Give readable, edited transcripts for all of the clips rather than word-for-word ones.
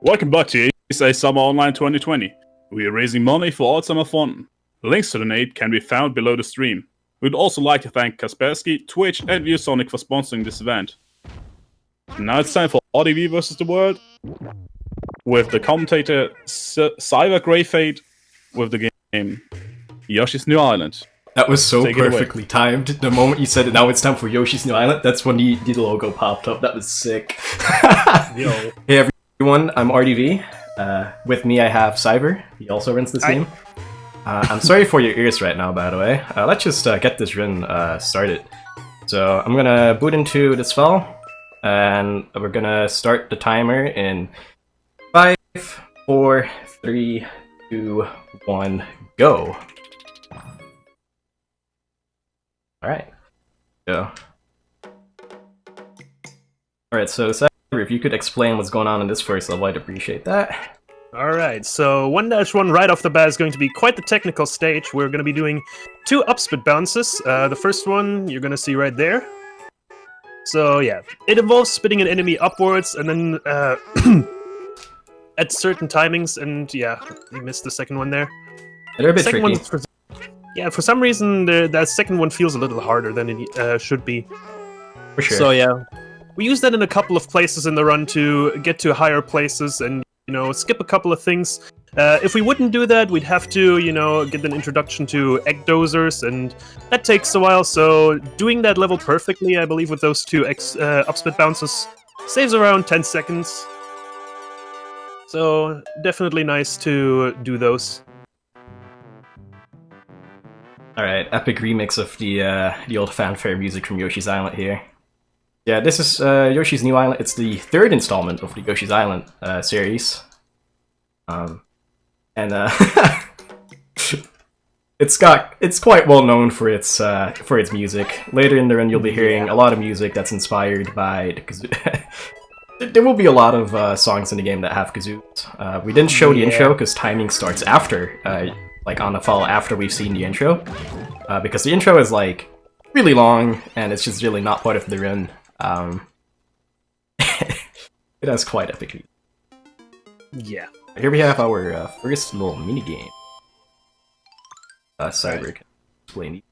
Welcome back to ESA Summer Online 2020. We are raising money for all summer fun. Links to donate can be found below the stream. We'd also like to thank Kaspersky, Twitch, and ViewSonic for sponsoring this event. Now it's time for RDV vs. the World, with the commentator Cyber Greyfade with the game Yoshi's New Island. That was so perfectly timed. The moment you said it, now it's time for Yoshi's New Island, that's when the logo popped up. That was sick. Yo. Hey everyone, I'm RDV. With me I have Cyber. He also runs this game. I'm sorry for your ears right now, by the way. Let's just get this run started. So I'm gonna boot into this file, and we're gonna start the timer in 5, 4, 3, 2, 1, go. Alright. Go. Alright, so Cyber, if you could explain what's going on in this first level, I'd appreciate that. Alright, so 1-1 right off the bat is going to be quite the technical stage. We're going to be doing 2 upspit bounces. The first one you're going to see right there. So yeah, it involves spitting an enemy upwards and then at certain timings, and yeah, you missed the second one there. They're a bit tricky. For some reason that second one feels a little harder than it should be. For sure. So yeah, we use that in a couple of places in the run to get to higher places and, you know, skip a couple of things. If we wouldn't do that, we'd have to, you know, get an introduction to egg dozers, and that takes a while. So doing that level perfectly, I believe, with those 2 upspit bounces saves around 10 seconds. So definitely nice to do those. Alright, epic remix of the old fanfare music from Yoshi's Island here. Yeah, this is Yoshi's New Island. It's the 3rd installment of the Yoshi's Island series. It's quite well known for its music. Later in the run, you'll be hearing a lot of music that's inspired by the kazoo. There will be a lot of songs in the game that have kazoos. We didn't show the intro because timing starts after, like on the file after we've seen the intro, because the intro is like really long and it's just really not part of the run. It has quite epic music. Yeah. Here we have our first little minigame. Cyber can explain it.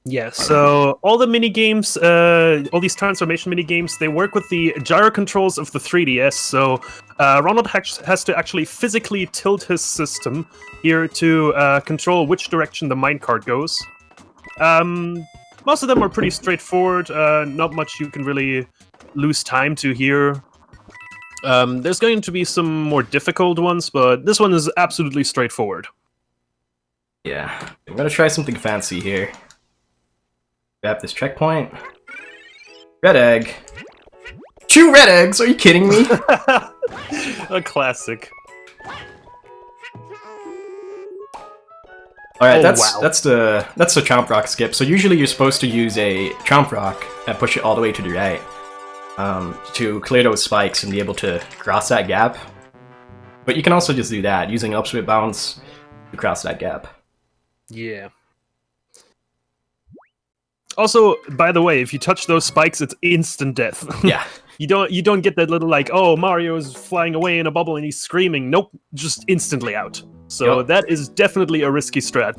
Yeah, so all the mini-games, all these transformation mini-games, they work with the gyro controls of the 3DS, so Ronald has to actually physically tilt his system here to control which direction the minecart goes. Most of them are pretty straightforward, not much you can really lose time to here. There's going to be some more difficult ones, but this one is absolutely straightforward. Yeah, I'm gonna try something fancy here. Grab this checkpoint. Red egg. 2 red eggs? Are you kidding me? A classic. Alright, that's the Chomp Rock skip. So usually you're supposed to use a Chomp Rock and push it all the way to the right to clear those spikes and be able to cross that gap. But you can also just do that, using an upspit bounce to cross that gap. Yeah. Also, by the way, if you touch those spikes, it's instant death. Yeah. You don't get that little like, oh, Mario's flying away in a bubble and he's screaming. Nope, just instantly out. So that is definitely a risky strat.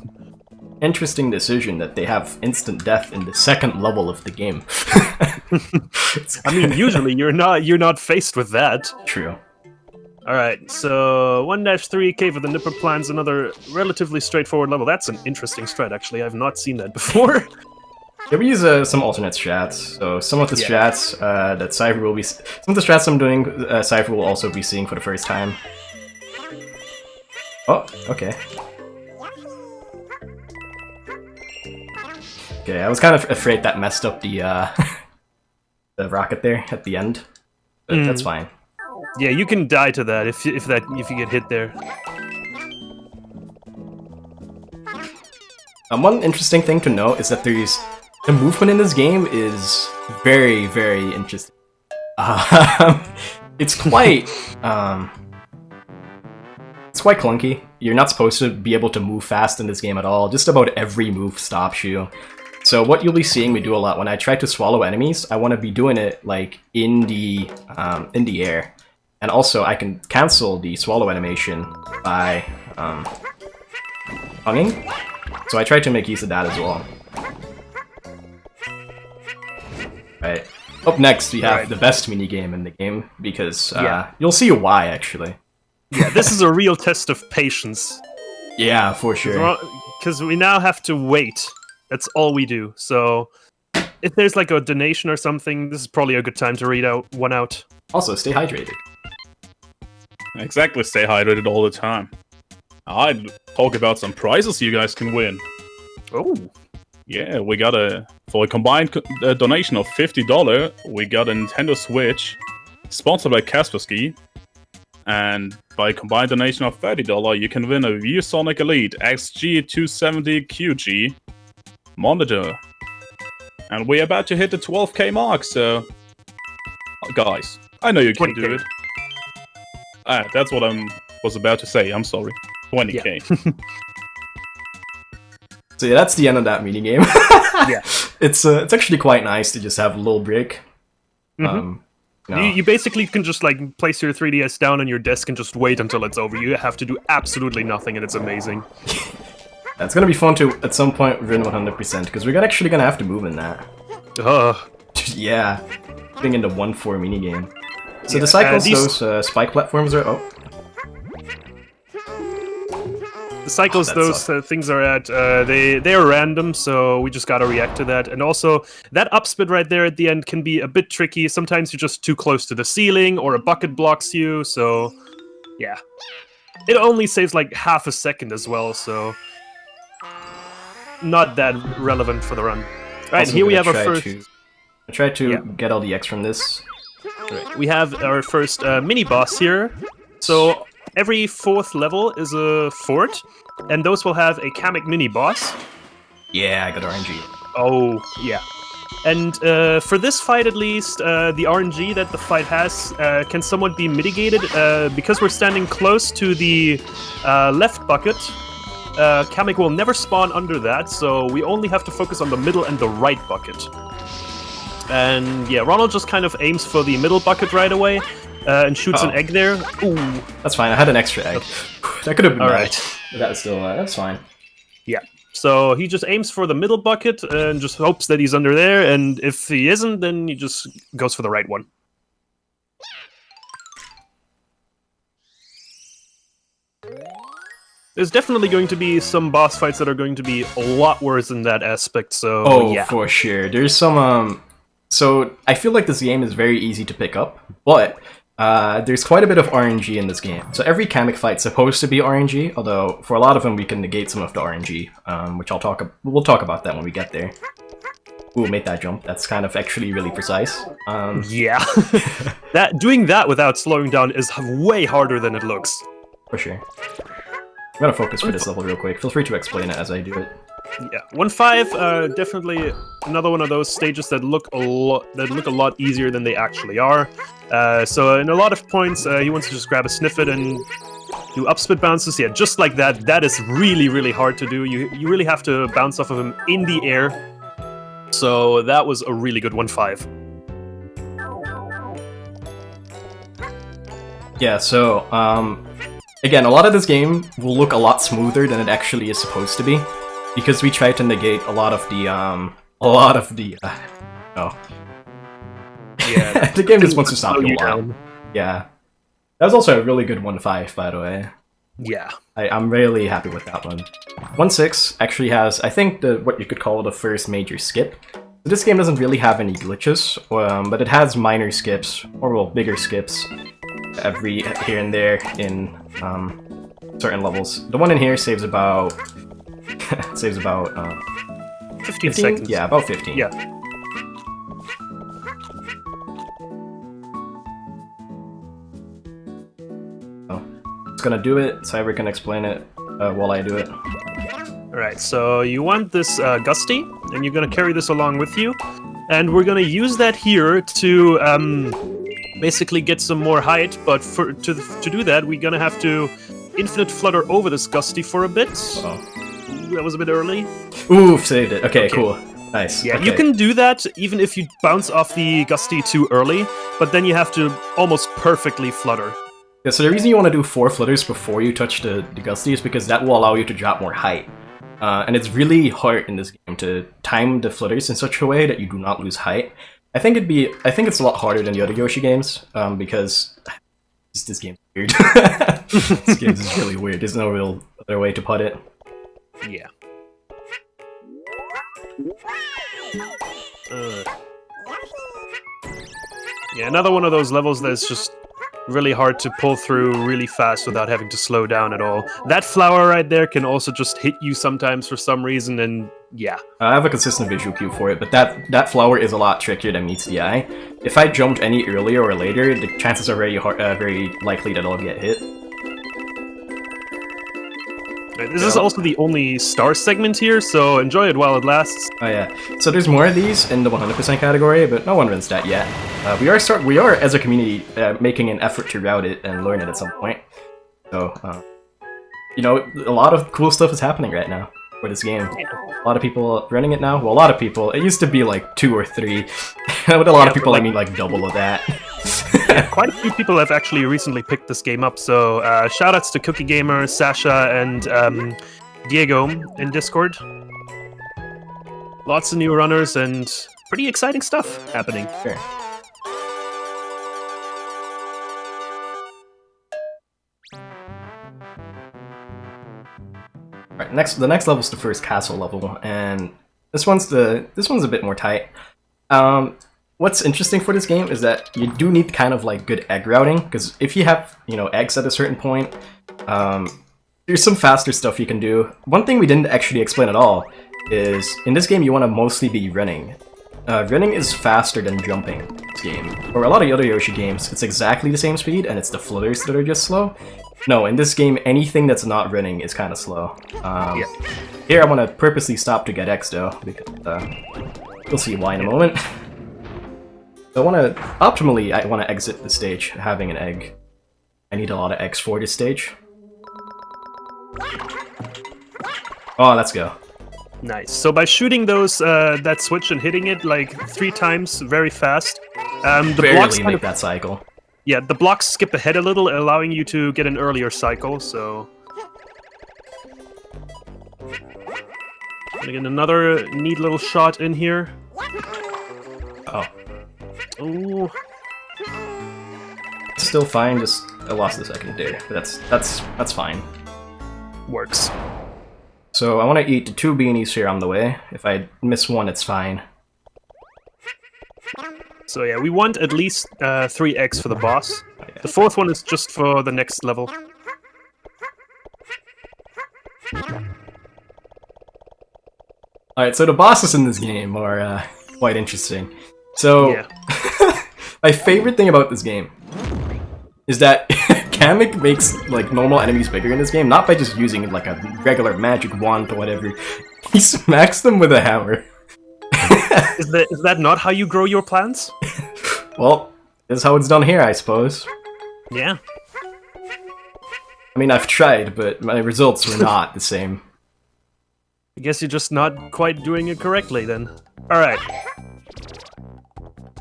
Interesting decision that they have instant death in the 2nd level of the game. I mean, usually you're not faced with that. True. Alright, so 1-3 Cave of the Nipper Plant's another relatively straightforward level. That's an interesting strat, actually. I've not seen that before. Yeah, we use some alternate strats. So some of the strats that Cypher will be... Some of the strats I'm doing, Cypher will also be seeing for the first time. Oh, okay. Okay, I was kind of afraid that messed up the the rocket there at the end, but that's fine. Yeah, you can die to that if you get hit there. One interesting thing to note is that the movement in this game is very, very interesting. It's quite clunky. You're not supposed to be able to move fast in this game at all. Just about every move stops you. So what you'll be seeing me do a lot when I try to swallow enemies, I want to be doing it like in the air. And also, I can cancel the swallow animation by hunging. So I tried to make use of that as well. Right. Up next, we have the best minigame in the game, because you'll see why, actually. Yeah, this is a real test of patience. Yeah, for sure. Because we now have to wait. That's all we do. So, if there's like a donation or something, this is probably a good time to read one out. Also, stay hydrated. Exactly, stay hydrated all the time. I'd talk about some prizes you guys can win. Oh. Yeah, we got for a combined donation of $50, we got a Nintendo Switch, sponsored by Kaspersky. And by a combined donation of $30, you can win a ViewSonic Elite XG270QG monitor. And we're about to hit the 12k mark, so... Guys, I know you can 20K. do it. That's what I was about to say, I'm sorry. 20k. Yeah. So yeah, that's the end of that minigame. Yeah. It's actually quite nice to just have a little break. You basically can just like place your 3DS down on your desk and just wait until it's over. You have to do absolutely nothing, and it's amazing. It's gonna be fun to, at some point, win 100%, because we're actually gonna have to move in that. Yeah. Putting in the 1-4 minigame. So the cycles, those spike platforms are... Oh. The cycles those things are at, they are random, so we just gotta react to that. And also, that upspin right there at the end can be a bit tricky. Sometimes you're just too close to the ceiling, or a bucket blocks you, so... Yeah. It only saves like half a second as well, so... Not that relevant for the run. Right, here we have our first... I tried to get all the X from this. Right. We have our first mini-boss here. So... Every 4th level is a fort, and those will have a Kamek mini-boss. Yeah, I got RNG. Oh, yeah. And for this fight at least, the RNG that the fight has can somewhat be mitigated. Because we're standing close to the left bucket, Kamek will never spawn under that, so we only have to focus on the middle and the right bucket. And yeah, Ronald just kind of aims for the middle bucket right away. And shoots an egg there. Ooh. That's fine, I had an extra egg. That could have been Alright. But that's still, that's fine. Yeah. So he just aims for the middle bucket and just hopes that he's under there, and if he isn't, then he just goes for the right one. There's definitely going to be some boss fights that are going to be a lot worse in that aspect, so yeah. For sure. There's some, So, I feel like this game is very easy to pick up, but... there's quite a bit of RNG in this game. So every Kamek fight's supposed to be RNG, although for a lot of them we can negate some of the RNG, which we'll talk about that when we get there. Ooh, made that jump. That's kind of actually really precise. Yeah. Doing that without slowing down is way harder than it looks. For sure. I'm gonna focus for this level real quick. Feel free to explain it as I do it. Yeah, 1-5, definitely another one of those stages that look a lot easier than they actually are. So in a lot of points, he wants to just grab a Sniffit and do upspin bounces. Yeah, just like that. That is really, really hard to do. You really have to bounce off of him in the air. So that was a really good 1-5. Yeah, so again, a lot of this game will look a lot smoother than it actually is supposed to be. Because we try to negate a lot of the, Yeah. The game just wants to stop you a lot. Yeah. That was also a really good 1-5, by the way. Yeah. I'm really happy with that one. 1-6 actually has, I think, what you could call the first major skip. So this game doesn't really have any glitches, but it has minor skips, or well, bigger skips, here and there in certain levels. The one in here saves about... 15 seconds. Yeah, about 15. Yeah. It's gonna do it, Cyber can explain it while I do it. Alright, so you want this Gusty, and you're gonna carry this along with you. And we're gonna use that here to basically get some more height, but to do that, we're gonna have to infinite flutter over this Gusty for a bit. Uh-oh. That was a bit early. Ooh, saved it. Okay, cool. Nice. Yeah, okay. you can do that even if you bounce off the Gusty too early, but then you have to almost perfectly flutter. Yeah, so the reason you want to do 4 flutters before you touch the Gusty is because that will allow you to drop more height. And it's really hard in this game to time the flutters in such a way that you do not lose height. I think it's a lot harder than the other Yoshi games, because this game's weird. This game is really weird. There's no real other way to put it. Yeah. Yeah, another one of those levels that's just really hard to pull through really fast without having to slow down at all. That flower right there can also just hit you sometimes for some reason, and yeah. I have a consistent visual cue for it, but that flower is a lot trickier than meets the eye. If I jumped any earlier or later, the chances are very likely that I'll get hit. This is also the only star segment here, so enjoy it while it lasts. Oh yeah, so there's more of these in the 100% category, but no one runs that yet. We are as a community making an effort to route it and learn it at some point. So, you know, a lot of cool stuff is happening right now for this game. A lot of people running it now. Well, a lot of people. It used to be like 2 or 3. With a lot of people, I mean like double of that. Yeah, quite a few people have actually recently picked this game up, so shoutouts to Cookie Gamer, Sasha, and Diego in Discord. Lots of new runners and pretty exciting stuff happening. Sure. Alright, the next level is the first castle level, and this one's a bit more tight. What's interesting for this game is that you do need kind of like good egg routing, because if you have, you know, eggs at a certain point, there's some faster stuff you can do. One thing we didn't actually explain at all is in this game you want to mostly be running. Running is faster than jumping in this game. For a lot of the other Yoshi games, it's exactly the same speed, and it's the flutters that are just slow. No, in this game, anything that's not running is kind of slow. Yeah. Here I want to purposely stop to get X though, because you'll see why in a moment. So optimally, I want to exit the stage having an egg. I need a lot of eggs for this stage. Oh, let's go. Nice. So by shooting those that switch and hitting it like 3 times very fast, the blocks Barely make that cycle. Yeah, the blocks skip ahead a little, allowing you to get an earlier cycle. So gonna get another neat little shot in here. Oh. Ooh. Still fine, just I lost the second there, but that's fine. Works. So I want to eat the 2 beanies here on the way. If I miss one, it's fine. So yeah, we want at least 3 eggs for the boss. Oh, yeah. The 4th one is just for the next level. Alright, so the bosses in this game are quite interesting. So, Yeah. my favorite thing about this game is that Kamek makes like normal enemies bigger in this game, not by just using like a regular magic wand or whatever. He smacks them with a hammer. Is that not how you grow your plants? Well, this is how it's done here, I suppose. Yeah. I mean, I've tried, but my results were not the same. I guess you're just not quite doing it correctly then. Alright.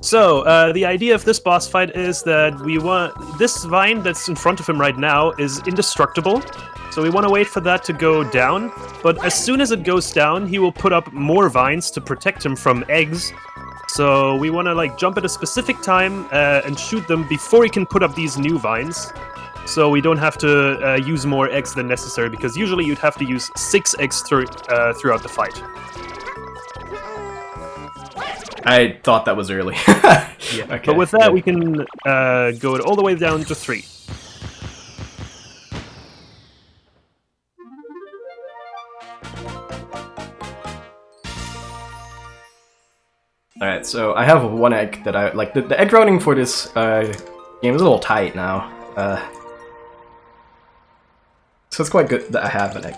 So, the idea of this boss fight is that we want... This vine that's in front of him right now is indestructible, so we want to wait for that to go down, but as soon as it goes down, he will put up more vines to protect him from eggs. So we want to like jump at a specific time and shoot them before he can put up these new vines. So we don't have to use more eggs than necessary, because usually you'd have to use 6 eggs throughout the fight. I thought that was early. Yeah. Okay, But with that, good. we can go all the way down to 3. Alright, so I have 1 egg that I... Like, the egg routing for this game is a little tight now. So it's quite good that I have an egg.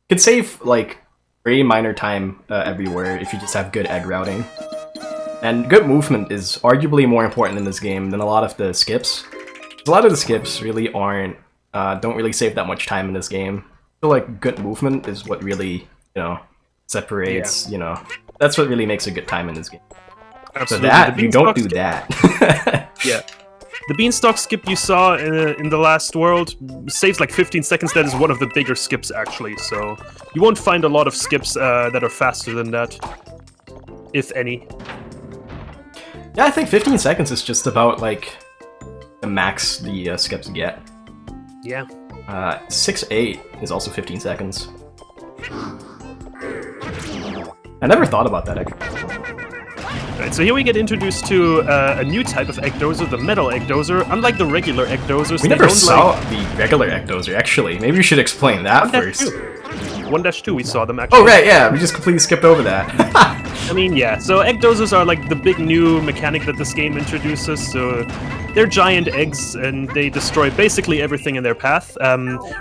Could save, like, very minor time everywhere if you just have good egg routing. And good movement is arguably more important in this game than a lot of the skips. A lot of the skips really aren't... don't really save that much time in this game. I feel like good movement is what really, you know, separates, you know, That's what really makes a good time in this game. Absolutely. So that, The you don't do beanstalk that. Yeah. The beanstalk skip you saw in the last world saves like 15 seconds. That is one of the bigger skips, actually. So you won't find a lot of skips that are faster than that, if any. Yeah, I think 15 seconds is just about, like, the max the skips get. Yeah. 6-8 is also 15 seconds. I never thought about that, actually. Right, so here we get introduced to a new type of egg dozer, the metal egg dozer. Unlike the regular egg dozers, We never saw the regular egg dozer, actually. Maybe we should explain that first. 1-2 we saw them actually. Oh, right, yeah, we just completely skipped over that. I mean, yeah, so egg dozers are like the big new mechanic that this game introduces. So they're giant eggs and they destroy basically everything in their path.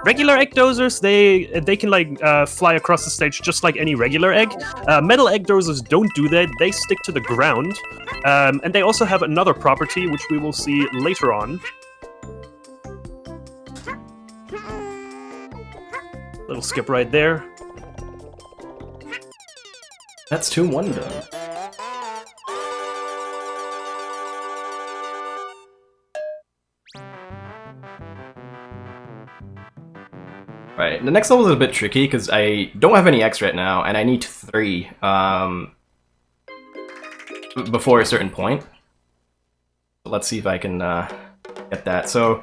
Regular egg dozers, they can like fly across the stage just like any regular egg. Metal egg dozers don't do that, they stick to the ground. And they also have another property, which we will see later on. Little skip right there. That's 2-1 done. Right, the next level is a bit tricky because I don't have any X right now, and I need 3 before a certain point. Let's see if I can get that. So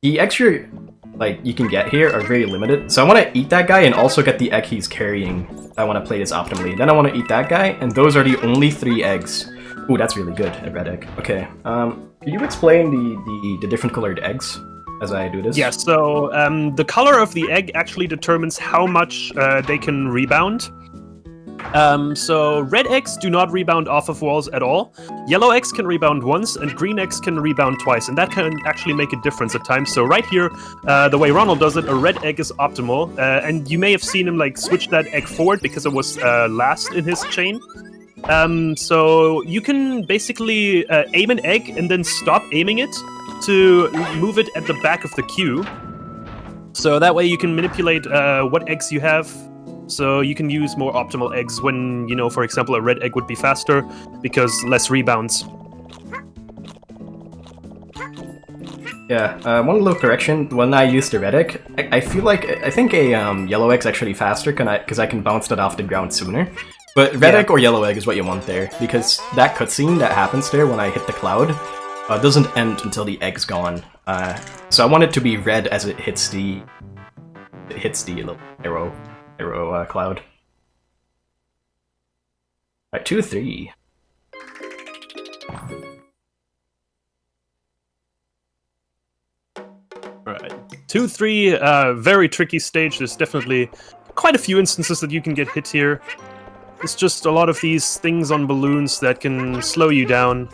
the extra you can get here are very limited. So I want to eat that guy and also get the egg he's carrying. I want to play this optimally. Then I want to eat that guy, and those are the only 3 eggs. Ooh, that's really good, a red egg. Okay, can you explain the different colored eggs as I do this? Yeah, so the color of the egg actually determines how much they can rebound. So red eggs do not rebound off of walls at all. Yellow eggs can rebound once, and green eggs can rebound twice, and that can actually make a difference at times. So right here, the way Ronald does it, a red egg is optimal, and you may have seen him like switch that egg forward because it was last in his chain. So you can basically aim an egg and then stop aiming it to move it at the back of the queue. So that way you can manipulate what eggs you have. So you can use more optimal eggs when, you know, for example, a red egg would be faster because less rebounds. Yeah, one little correction. When I use the red egg, I think a yellow egg's actually faster because I can bounce that off the ground sooner. But red egg or yellow egg is what you want there, because that cutscene that happens there when I hit the cloud doesn't end until the egg's gone. So I want it to be red as it hits the little arrow cloud. Alright, 2-3. Alright, 2-3, very tricky stage. There's definitely quite a few instances that you can get hit here. It's just a lot of these things on balloons that can slow you down.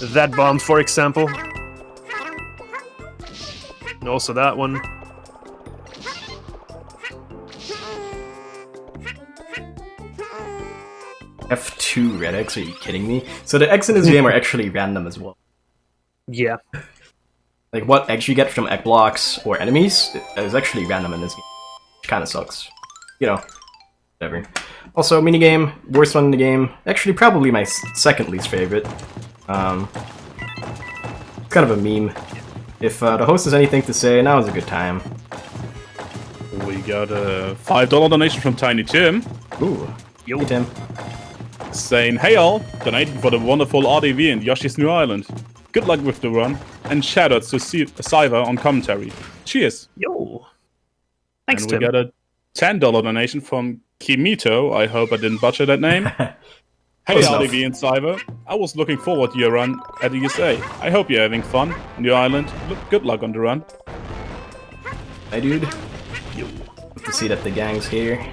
That bomb, for example. And also that one. F2 red eggs, are you kidding me? So the eggs in this game are actually random as well. Yeah. Like what eggs you get from egg blocks or enemies is actually random in this game. Which kinda sucks. You know, whatever. Also, minigame, worst one in the game. Actually, probably my second least favorite. It's kind of a meme. If the host has anything to say, now is a good time. We got a $5 donation from Tiny Tim. Ooh. Yo. Hey, Tim. Saying, hey all, donating for the wonderful RDV and Yoshi's New Island. Good luck with the run, and shoutouts to Cyver on commentary. Cheers. Yo. Thanks, and Tim. we got a $10 donation from Kimito. I hope I didn't butcher that name. Hey RDV and Cyver, I was looking forward to your run at ESA. I hope you're having fun on your island. Good luck on the run. Hi, dude. Good to see that the gang's here.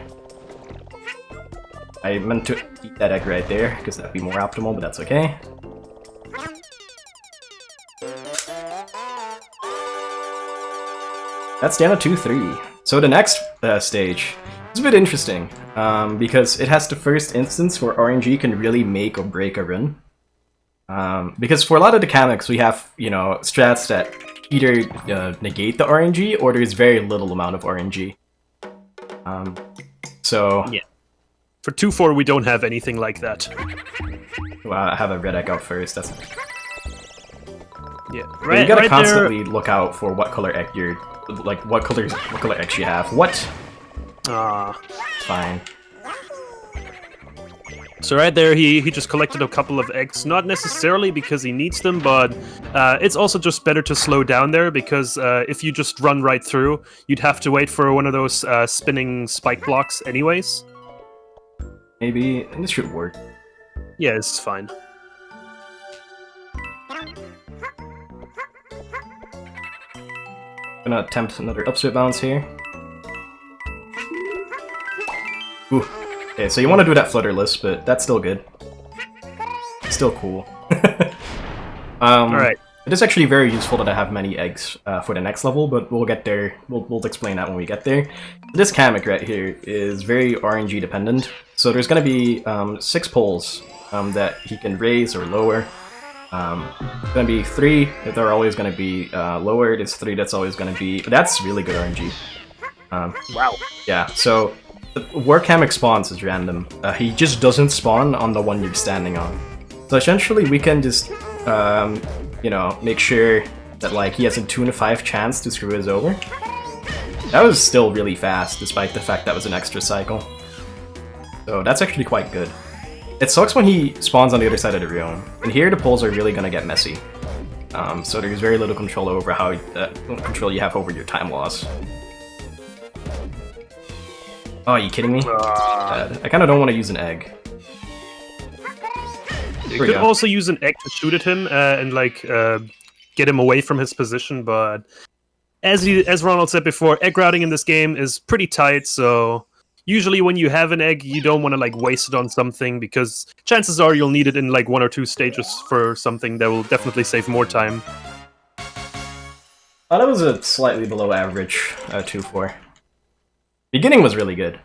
I meant to eat that egg right there, because that'd be more optimal, but that's okay. That's down to 2-3. So the next stage is a bit interesting, because it has the first instance where RNG can really make or break a run. Because for a lot of the mechanics, we have, you know, strats that either negate the RNG, or there's very little amount of RNG. So... Yeah. For 2-4, we don't have anything like that. Well, I have a red egg out first. That's Yeah, But you gotta right constantly look out for what color egg you're like. What color eggs you have. What? Ah. Fine. So right there, he just collected a couple of eggs, not necessarily because he needs them, but it's also just better to slow down there, because if you just run right through, you'd have to wait for one of those spinning spike blocks anyways. Maybe, and this should work. Yeah, it's fine. Gonna attempt another upswing bounce here. Ooh. Okay, so you want to do that flutterless, but that's still good. Still cool. Alright. It is actually very useful that I have many eggs for the next level, but we'll get there. We'll explain that when we get there. This Kamek right here is very RNG dependent. So there's going to be 6 poles that he can raise or lower. It's going to be 3 that are always going to be lower. There's 3 that's always going to be... That's really good RNG. Wow. Yeah, so where Kamek spawns is random. He just doesn't spawn on the one you're standing on. So essentially we can just, you know, make sure that like he has a 2 in 5 chance to screw us over. That was still really fast, despite the fact that was an extra cycle. So that's actually quite good. It sucks when he spawns on the other side of the room, and here the poles are really gonna get messy. So there's very little control over how control you have over your time loss. Oh, are you kidding me? I kind of don't want to use an egg. You could also use an egg to shoot at him and like get him away from his position, but as Ronald said before, egg routing in this game is pretty tight, so usually when you have an egg, you don't want to like waste it on something, because chances are you'll need it in like 1 or 2 stages for something that will definitely save more time. Oh, that was a slightly below average 2-4. Beginning was really good.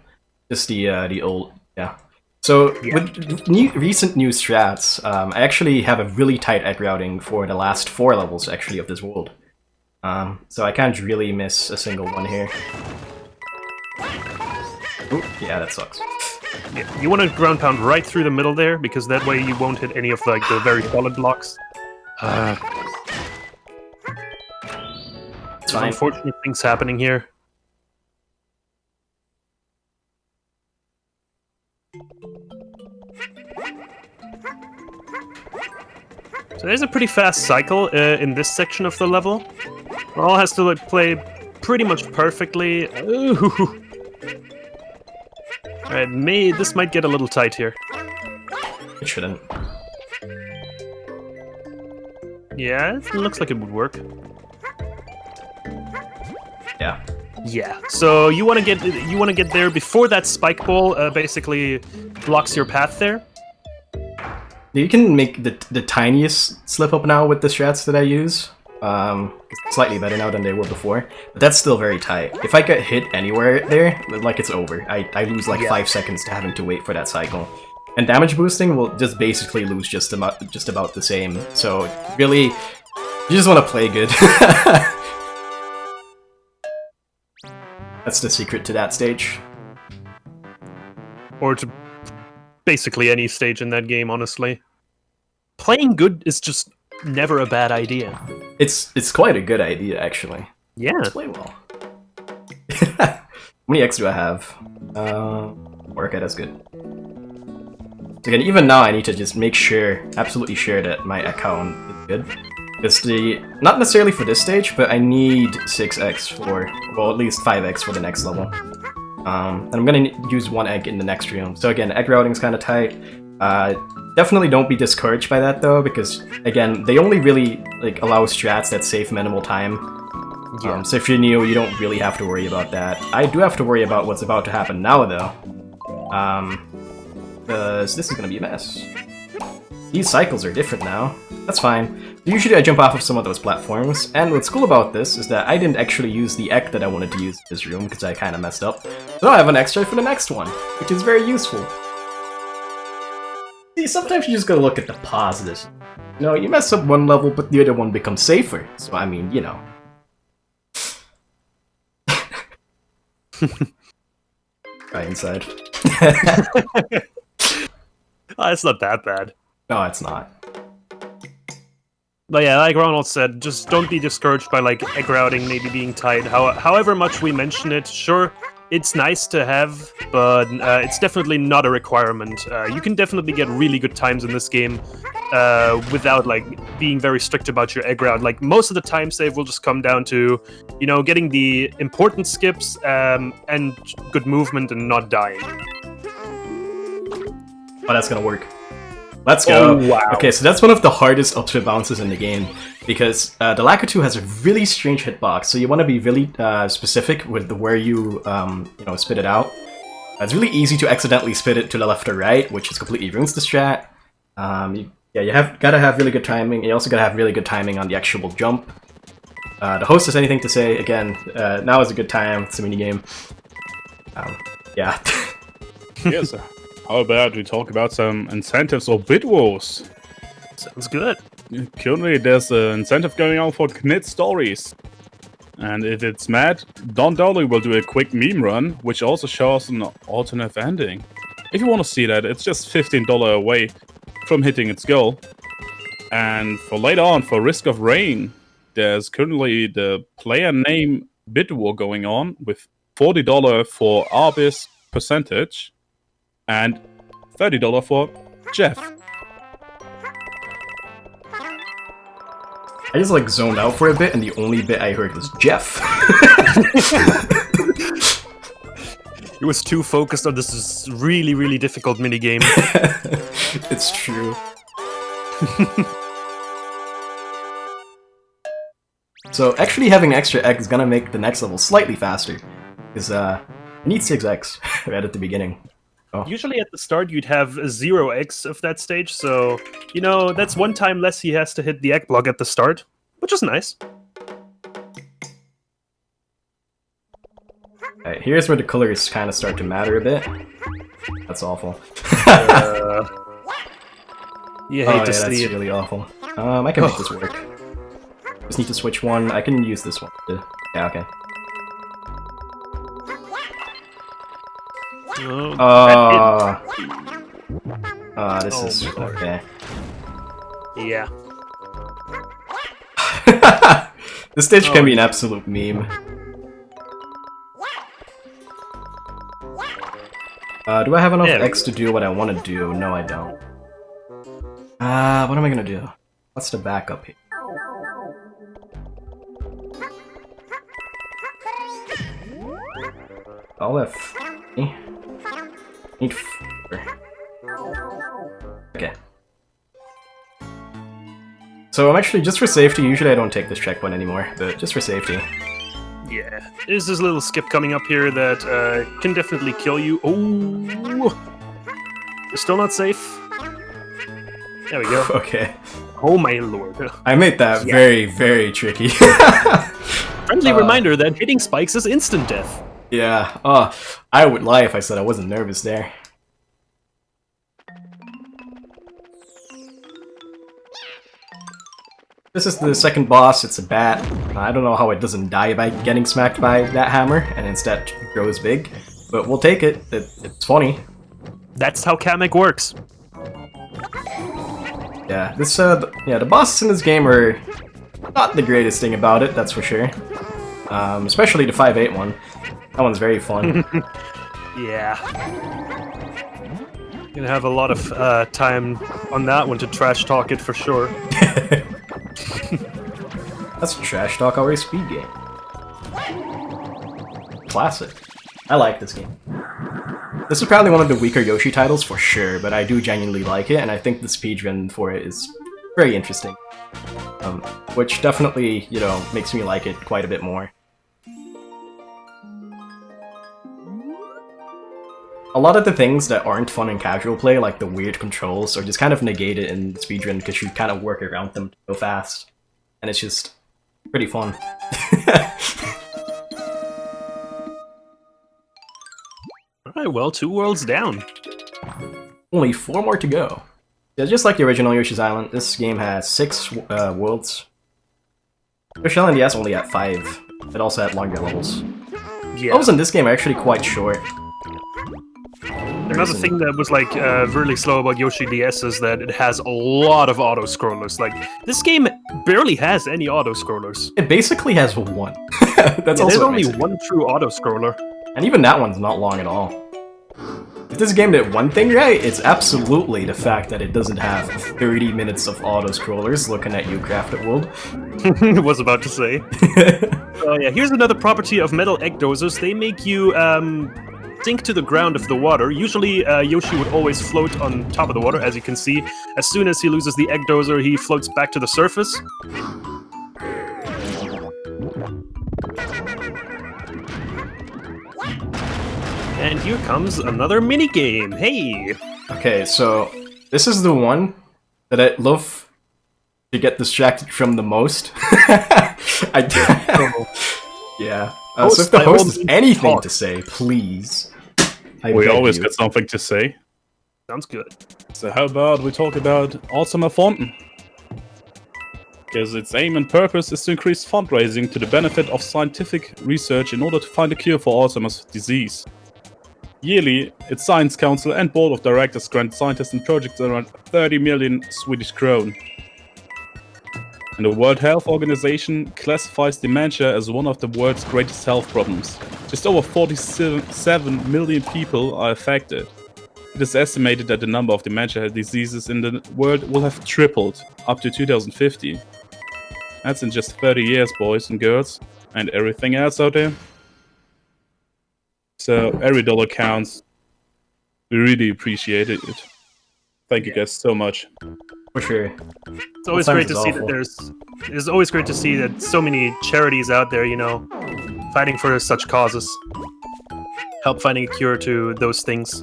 Just the old, yeah. So with recent new strats, I actually have a really tight egg routing for the last 4 levels actually of this world. So I can't really miss a single one here. Ooh, yeah, that sucks. Yeah, you want to ground pound right through the middle there, because that way you won't hit any of like the very solid blocks. Some unfortunate things happening here. So there's a pretty fast cycle in this section of the level. All has to like play pretty much perfectly. Ooh. Alright, this might get a little tight here. It shouldn't. Yeah, it looks like it would work. Yeah. Yeah. So you want to get there before that spike ball basically blocks your path there. You can make the tiniest slip up now with the strats that I use. It's slightly better now than they were before, but that's still very tight. If I get hit anywhere there, like it's over. I lose like 5 seconds to having to wait for that cycle. And damage boosting will just basically lose just about the same. So really, you just want to play good. That's the secret to that stage. Or to basically any stage in that game, honestly. Playing good is just never a bad idea. It's quite a good idea, actually. Yeah. Let's play well. How many X do I have? Okay, that's good. So again, even now I need to just make sure, absolutely sure that my account is good. It's not necessarily for this stage, but I need 6x for, well, at least 5x for the next level. And I'm gonna use 1 egg in the next room. So again, egg routing's kind of tight. Definitely don't be discouraged by that though, because again, they only really like allow strats that save minimal time. Yeah. So if you're new, you don't really have to worry about that. I do have to worry about what's about to happen now though. Because this is gonna be a mess. These cycles are different now. That's fine. Usually I jump off of some of those platforms, and what's cool about this is that I didn't actually use the egg that I wanted to use in this room because I kind of messed up. So I have an extra for the next one, which is very useful. See, sometimes you just gotta look at the positives. You know, you mess up one level, but the other one becomes safer. So I mean, you know. Right inside. It's not that bad. No, it's not. But yeah, like Ronald said, just don't be discouraged by like egg routing maybe being tight. However much we mention it, sure, it's nice to have, but it's definitely not a requirement. You can definitely get really good times in this game without like being very strict about your egg route. Like most of the time save will just come down to, you know, getting the important skips and good movement and not dying. Oh, that's gonna work. Let's go. Oh, wow. Okay, so that's one of the hardest up-spit bounces in the game, because the Lakitu has a really strange hitbox, so you want to be really specific with where you, you know, spit it out. It's really easy to accidentally spit it to the left or right, which is completely ruins the strat. You gotta have really good timing. You also gotta have really good timing on the actual jump. The host has anything to say? Again, now is a good time. It's a minigame. Yeah. Yes. How about we talk about some incentives or bid wars? Sounds good. Currently, there's an incentive going on for Knit Stories. And if it's mad, Don Dolly will do a quick meme run, which also shows an alternate ending. If you want to see that, it's just $15 away from hitting its goal. And for later on, for Risk of Rain, there's currently the player name bid war going on with $40 for Arbis percentage and $30 for Jeff. I just like zoned out for a bit, and the only bit I heard was Jeff. He was too focused on this really, really difficult minigame. It's true. So actually having extra egg is gonna make the next level slightly faster, because I need 6 eggs right at the beginning. Oh. Usually at the start you'd have 0 eggs of that stage, so, you know, that's 1 time less he has to hit the egg block at the start, which is nice. Alright, here's where the colors kind of start to matter a bit. That's awful. You hate to that's see it. really awful. I can make this work. Just need to switch one. I can use this one too. Yeah, okay. This is okay. Yeah. This stage can be an absolute meme. Do I have enough X to do what I want to do? No, I don't. What am I gonna do? What's the backup here? I'll have... Need 4. Okay. So I'm actually, just for safety, usually I don't take this checkpoint anymore, but just for safety. Yeah, there's this little skip coming up here that can definitely kill you. Oh, you're still not safe. There we go. Okay. Oh my lord. I made that very, very tricky. Friendly reminder that hitting spikes is instant death. Yeah, I would lie if I said I wasn't nervous there. This is the second boss, it's a bat. I don't know how it doesn't die by getting smacked by that hammer, and instead grows big. But we'll take it, it's funny. That's how Kamek works. Yeah, the bosses in this game are not the greatest thing about it, that's for sure. Especially the 5-8 one. That one's very fun. Yeah. Gonna have a lot of time on that one to trash talk it for sure. That's trash talk our speed game. Classic. I like this game. This is probably one of the weaker Yoshi titles for sure, but I do genuinely like it, and I think the speedrun for it is very interesting. Which definitely, you know, makes me like it quite a bit more. A lot of the things that aren't fun in casual play, like the weird controls, are just kind of negated in speedrun because you kind of work around them so fast. And it's just pretty fun. Alright, well, 2 worlds down. Only 4 more to go. Yeah, just like the original Yoshi's Island, this game has 6 worlds. Yoshi's Island, yes, only at 5. It also had longer levels. Yeah. Levels in this game are actually quite short. Another thing that was like really slow about Yoshi DS is that it has a lot of auto scrollers. Like this game barely has any auto scrollers. It basically has one. That's There's also only one true auto scroller, and even that one's not long at all. If this game did one thing right, it's absolutely the fact that it doesn't have 30 minutes of auto scrollers. Looking at you, Crafted World. was about to say. Oh yeah, here's another property of metal egg dozers. They make you sink to the ground of the water. Usually Yoshi would always float on top of the water, as you can see. As soon as he loses the egg dozer, he floats back to the surface. And here comes another minigame. Hey! Okay, so this is the one that I love to get distracted from the most. Yeah. So if the host has anything to say, please. We always got something to say. Sounds good. So how about we talk about Alzheimer's Fountain? Because its aim and purpose is to increase fundraising to the benefit of scientific research in order to find a cure for Alzheimer's disease. Yearly, its Science Council and Board of Directors grant scientists and projects around 30 million Swedish krone. And the World Health Organization classifies dementia as one of the world's greatest health problems. Just over 47 million people are affected. It is estimated that the number of dementia diseases in the world will have tripled up to 2050. That's in just 30 years, boys and girls, and everything else out there. So every dollar counts. We really appreciate it. Thank you guys so much. For sure. It's always great to see that it's always great to see that so many charities out there, you know, fighting for such causes. Help finding a cure to those things.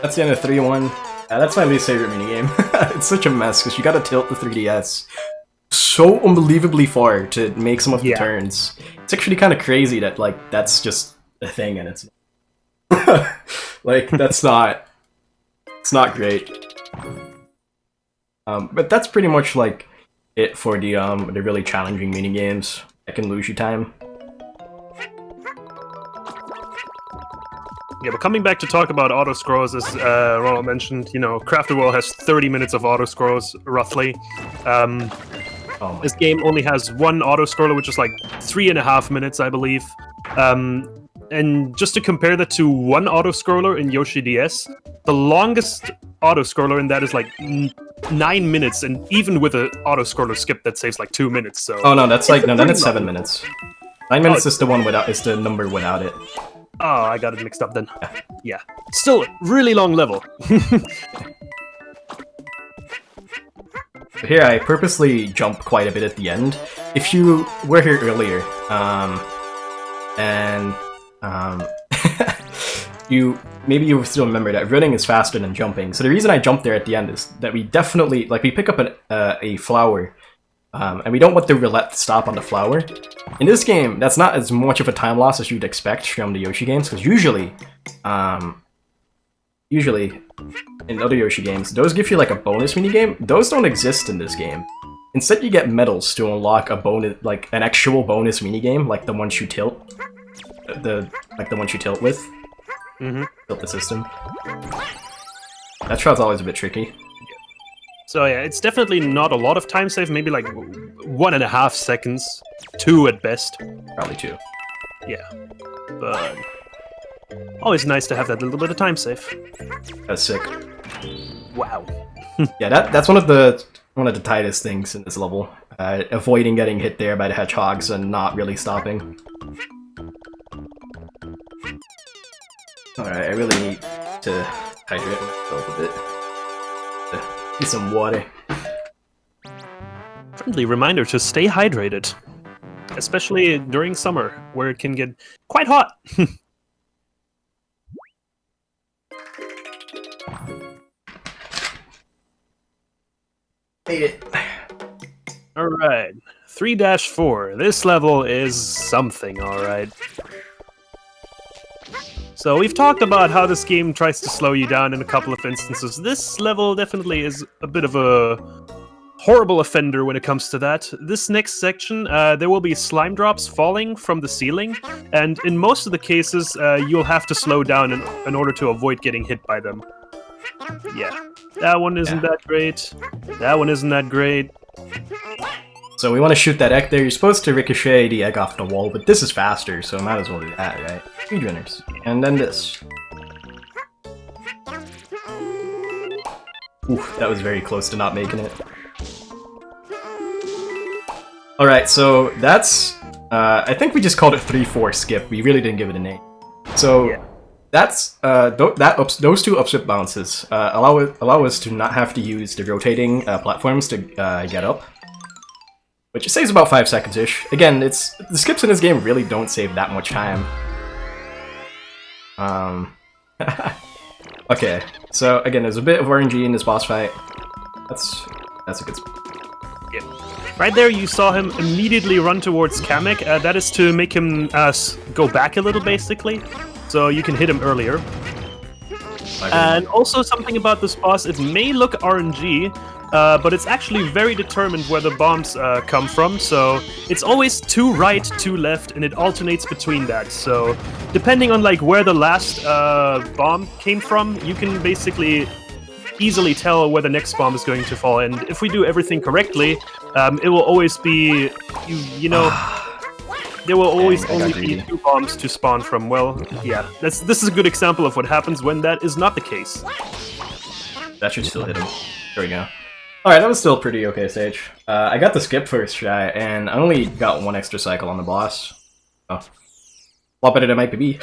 That's the end of 3-1. That's my least favorite minigame. It's such a mess because you gotta tilt the 3DS so unbelievably far to make some of the turns. It's actually kind of crazy that like that's just a thing and it's like it's not great. But that's pretty much like it for the really challenging minigames that can lose you time. Yeah, but coming back to talk about auto scrolls, as Ronald mentioned, you know, Crafted World has 30 minutes of auto scrolls roughly. This game only has one auto scroller, which is like 3.5 minutes, I believe. And just to compare that to one auto scroller in Yoshi DS, the longest auto scroller in that is like 9 minutes, and even with an auto scroller skip, that saves like 2 minutes. So oh no, that's like then it's 7 minutes. 9 minutes is the one without is the number without it. Oh, I got it mixed up then. Yeah, still really long level. Here, I purposely jumped quite a bit at the end. If you were here earlier, maybe you still remember that running is faster than jumping. So the reason I jumped there at the end is that we definitely, like, we pick up a flower, and we don't want the roulette to stop on the flower. In this game, that's not as much of a time loss as you'd expect from the Yoshi games, because usually in other Yoshi games, those give you like a bonus minigame. Those don't exist in this game. Instead, you get medals to unlock a bonus, like an actual bonus minigame, like the ones you tilt, the ones you tilt with. Tilt the system. That shot's always a bit tricky. So yeah, it's definitely not a lot of time save. Maybe like 1.5 seconds, 2 at best. Probably 2. Yeah, but always nice to have that little bit of time save. That's sick. Wow. Yeah, that's one of the tightest things in this level. Avoiding getting hit there by the hedgehogs and not really stopping. Alright, I really need to hydrate myself a bit. Need some water. Friendly reminder to stay hydrated. Especially during summer, where it can get quite hot. Made it. Alright, 3-4. This level is something, alright. So we've talked about how this game tries to slow you down in a couple of instances. This level definitely is a bit of a horrible offender when it comes to that. This next section, there will be slime drops falling from the ceiling, and in most of the cases, you'll have to slow down in order to avoid getting hit by them. Yeah, that one isn't that great. That one isn't that great. So we want to shoot that egg there. You're supposed to ricochet the egg off the wall, but this is faster, so might as well do that, right? Speedrunners. And then this. Oof, that was very close to not making it. Alright, so that's... I think we just called it 3-4 skip. We really didn't give it a name. So... Yeah. That's those two upslip bounces allow us to not have to use the rotating platforms to get up, which saves about 5 seconds-ish. Again, the skips in this game really don't save that much time. Okay, so again, there's a bit of RNG in this boss fight. That's a good spot. Yeah. Right there, you saw him immediately run towards Kamek. That is to make him go back a little, basically. So you can hit him earlier. And also something about this boss, it may look RNG, but it's actually very determined where the bombs come from, so it's always 2 right, 2 left, and it alternates between that. So depending on like where the last bomb came from, you can basically easily tell where the next bomb is going to fall. And if we do everything correctly, it will always be, you know... There will always only be 2 bombs to spawn from. Well, yeah, this is a good example of what happens when that is not the case. That should still hit him. There we go. Alright, that was still a pretty okay stage. I got the skip first try, and I only got 1 extra cycle on the boss. Oh. A lot better than it might be.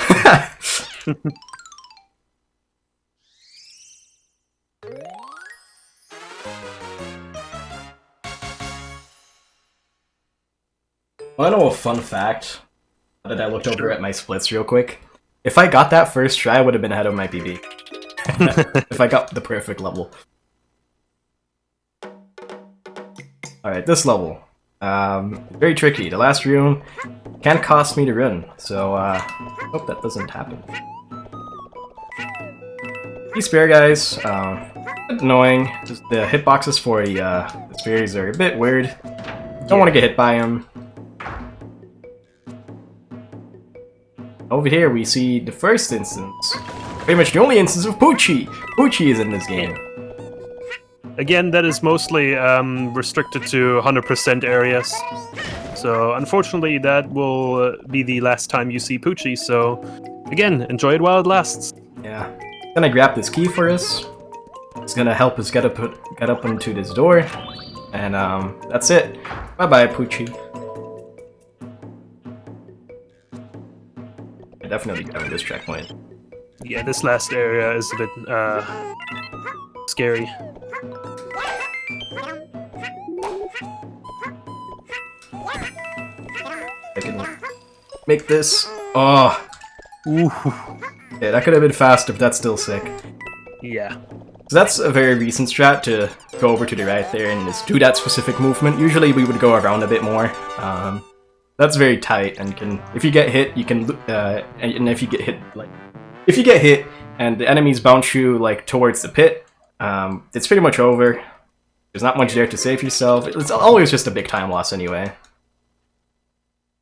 I know a fun fact that I looked over at my splits real quick. If I got that first try, I would have been ahead of my PB. If I got the perfect level. Alright, this level. Very tricky. The last room can cost me to run, so hope that doesn't happen. These spare guys, annoying. Just the hitboxes for the spears are a bit weird. Don't want to get hit by them. Over here we see the first instance, pretty much the only instance of Poochie! Poochie is in this game. Again, that is mostly restricted to 100% areas. So unfortunately that will be the last time you see Poochie, so again, enjoy it while it lasts. Yeah. Gonna grab this key for us. It's gonna help us get up into this door. And that's it. Bye bye, Poochie. Definitely grabbing this checkpoint. Yeah, this last area is a bit scary. I can make this. Oh, ooh. Yeah, that could have been fast if that's still sick. Yeah. So that's a very recent strat to go over to the right there and just do that specific movement. Usually we would go around a bit more. That's very tight, and if you get hit, you can and if you get hit and the enemies bounce you like towards the pit, it's pretty much over. There's not much there to save yourself. It's always just a big time loss anyway.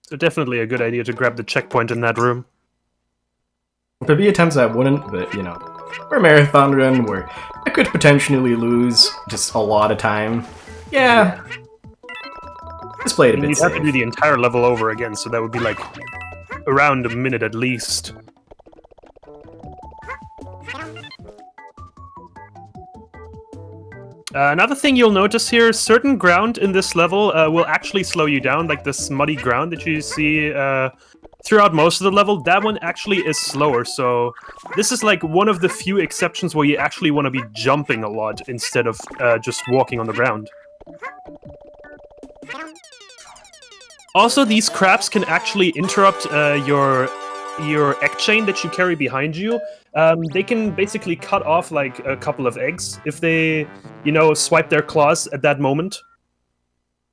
So definitely a good idea to grab the checkpoint in that room. There'd be attempts I wouldn't, but you know, for a marathon run where I could potentially lose just a lot of time. Yeah. Just play it a bit You'd safe. have to do the entire level over again, so that would be like around a minute at least. Another thing you'll notice here, certain ground in this level will actually slow you down, like this muddy ground that you see throughout most of the level. That one actually is slower, so this is like one of the few exceptions where you actually want to be jumping a lot instead of just walking on the ground. Also, these crabs can actually interrupt your egg chain that you carry behind you. They can basically cut off like a couple of eggs if they, you know, swipe their claws at that moment.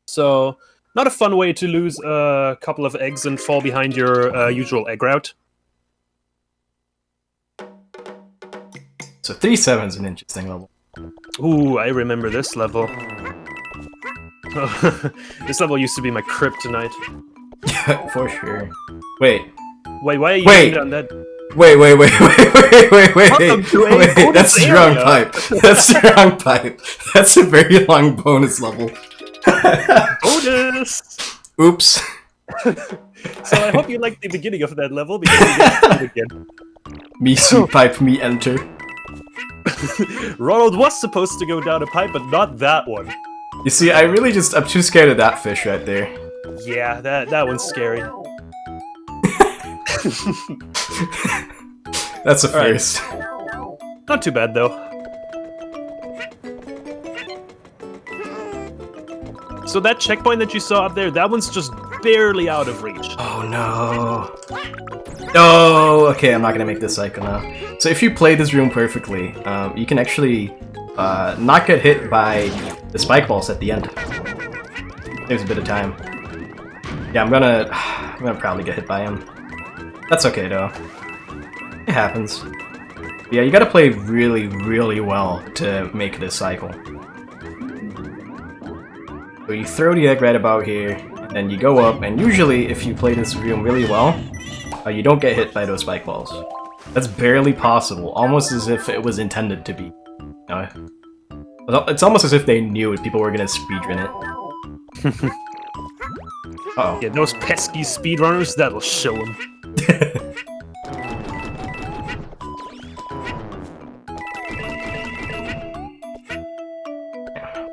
So, not a fun way to lose a couple of eggs and fall behind your usual egg route. So 3-7's an interesting level. Ooh, I remember this level. This level used to be my kryptonite. For sure. Wait. Wait, why are you Wait. down that? Wait. Welcome to a bonus That's the wrong area. pipe. That's the wrong pipe. That's a very long bonus level. Bonus! Oops. So I hope you like the beginning of that level because you get to it again. Me see pipe, me enter. Ronald was supposed to go down a pipe, but not that one. You see, I'm too scared of that fish right there. Yeah, that one's scary. That's a Alright. first. Not too bad though. So that checkpoint that you saw up there, that one's just barely out of reach. Oh no. Oh, okay, I'm not gonna make this cycle now. So if you play this room perfectly, you can actually not get hit by the spike balls at the end. There's a bit of time. Yeah, I'm gonna probably get hit by him. That's okay though. It happens. Yeah, you gotta play really, really well to make this cycle. So you throw the egg right about here, and you go up, and usually if you play this room really well, you don't get hit by those spike balls. That's barely possible, almost as if it was intended to be. It's almost as if they knew people were gonna speedrun it. Uh-oh. Yeah, those pesky speedrunners, that'll show them.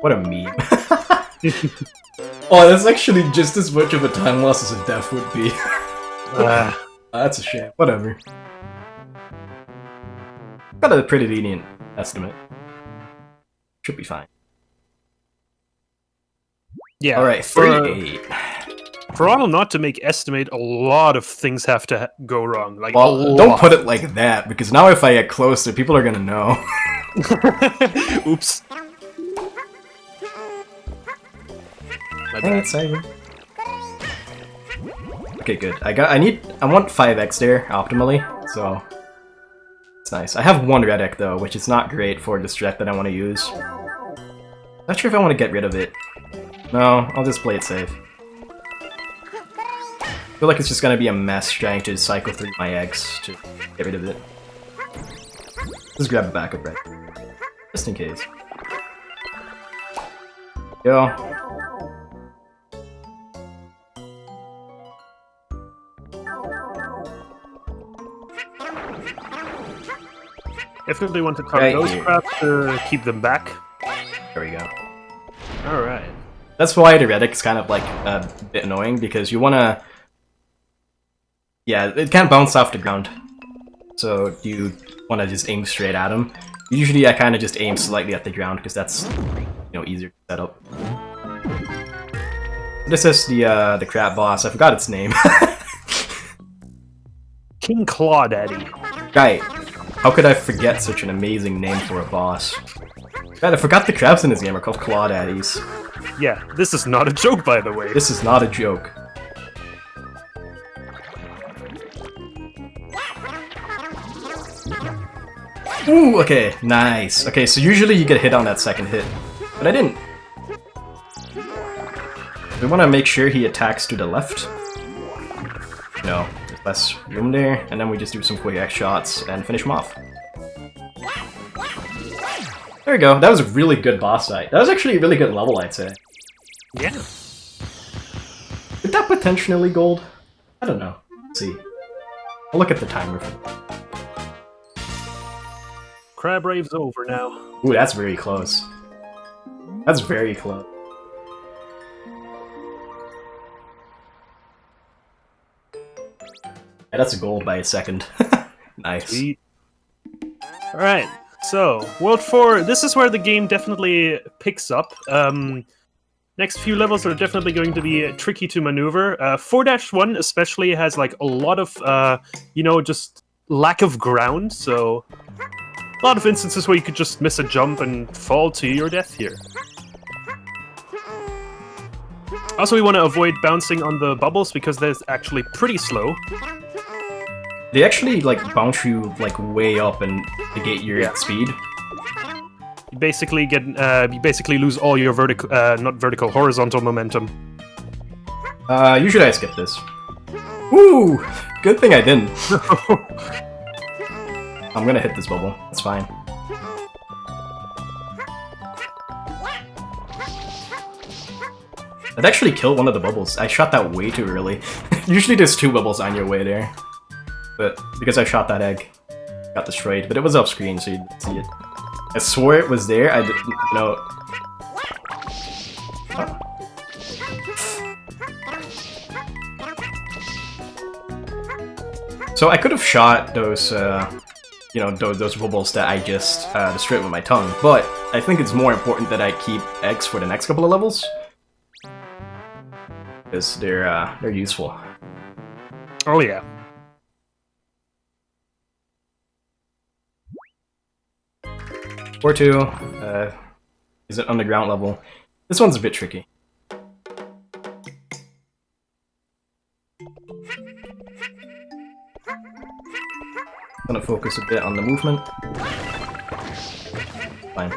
What a meme. Oh, that's actually just as much of a time loss as a death would be. That's a shame. Whatever. Got a pretty lenient estimate. Should be fine. Yeah. Alright, for 38. Ronald not to make estimate, a lot of things have to go wrong. Like, Well, don't put it like that, because now if I get closer, people are gonna know. Oops. My bad. Okay, good. I want 5x there, optimally, so... It's nice. I have one red egg, though, which is not great for this strat that I want to use. Not sure if I want to get rid of it. No, I'll just play it safe. I feel like it's just gonna be a mess trying to cycle through my eggs to get rid of it. Just grab a backup red. Just in case. Go. Definitely want to cover Right those here. crap to keep them back. There we go. Alright. That's why the red egg is kind of like a bit annoying, because you wanna... Yeah, it can't bounce off the ground. So you wanna just aim straight at him. Usually I kinda just aim slightly at the ground, because that's, easier to set up. This is the crab boss. I forgot its name. King Clawdaddy. Right. How could I forget such an amazing name for a boss? God, I forgot the crabs in this game are called Clawdaddies. Yeah, this is not a joke, by the way. This is not a joke. Ooh, okay, nice. Okay, so usually you get hit on that second hit, but I didn't. We want to make sure he attacks to the left. No, there's less room there, and then we just do some quick X shots and finish him off. There we go, that was a really good boss fight. That was actually a really good level, I'd say. Yeah. Is that potentially gold? I don't know. Let's see. I'll look at the timer. Crab Rave's over now. Ooh, that's very close. That's very close. Yeah, that's a gold by a second. Nice. Sweet. Alright, so, World 4, this is where the game definitely picks up. Next few levels are definitely going to be tricky to maneuver. 4-1 especially has like a lot of, just lack of ground, so a lot of instances where you could just miss a jump and fall to your death here. Also, we want to avoid bouncing on the bubbles because they're actually pretty slow. They actually like bounce you like way up and negate your speed. you basically lose all your horizontal momentum. Usually I skip this. Woo! Good thing I didn't. I'm gonna hit this bubble. That's fine. That actually killed one of the bubbles. I shot that way too early. Usually there's 2 bubbles on your way there. But because I shot that egg, got destroyed. But it was off screen, so you didn't see it. I swore it was there. I didn't know. Oh. So I could have shot those, you know, those bubbles that I just destroyed with my tongue. But I think it's more important that I keep eggs for the next couple of levels, because they're useful. Oh yeah. Or 2 is an underground level. This one's a bit tricky. Gonna focus a bit on the movement. Fine.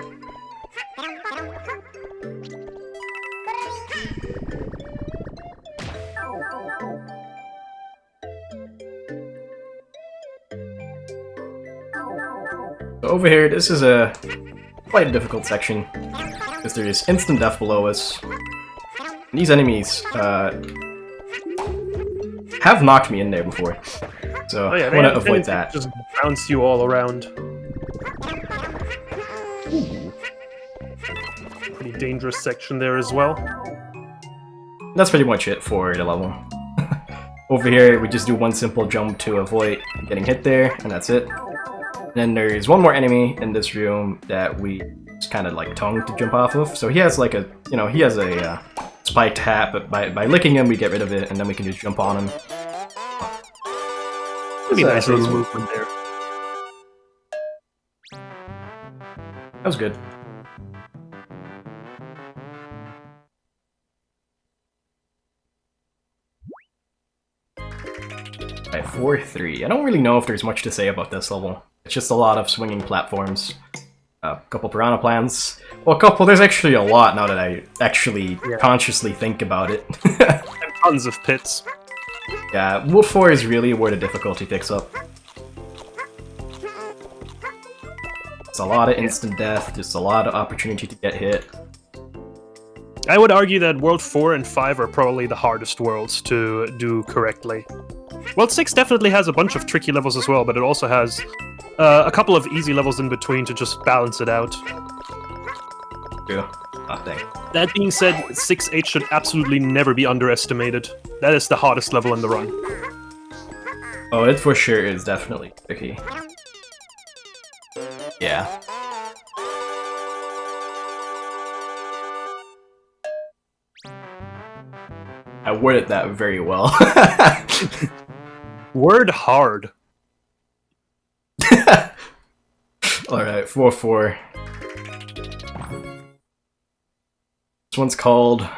So over here, this is a quite a difficult section, because there is instant death below us. And these enemies have knocked me in there before, so Oh yeah, I want to avoid that. Just bounce you all around. Pretty dangerous section there as well. That's pretty much it for the level. Over here, we just do one simple jump to avoid getting hit there, and that's it. Then there's one more enemy in this room that we just kind of like tongue to jump off of. So he has like a, you know, he has a spiked hat, but by licking him, we get rid of it, and then we can just jump on him. Pretty nice little movement there. That was good. Alright, 4-3. I don't really know if there's much to say about this level. It's just a lot of swinging platforms. A couple piranha plants. Well, there's actually a lot now that I actually consciously think about it. And tons of pits. Yeah, World 4 is really where the difficulty picks up. It's a lot of instant death, just a lot of opportunity to get hit. I would argue that World 4 and 5 are probably the hardest worlds to do correctly. World 6 definitely has a bunch of tricky levels as well, but it also has a couple of easy levels in between to just balance it out. Yeah. Oh, dang. That being said, 6-8 should absolutely never be underestimated. That is the hardest level in the run. Oh, it for sure is definitely tricky. Yeah. I worded that very well. Word hard. Alright, 4-4. This one's called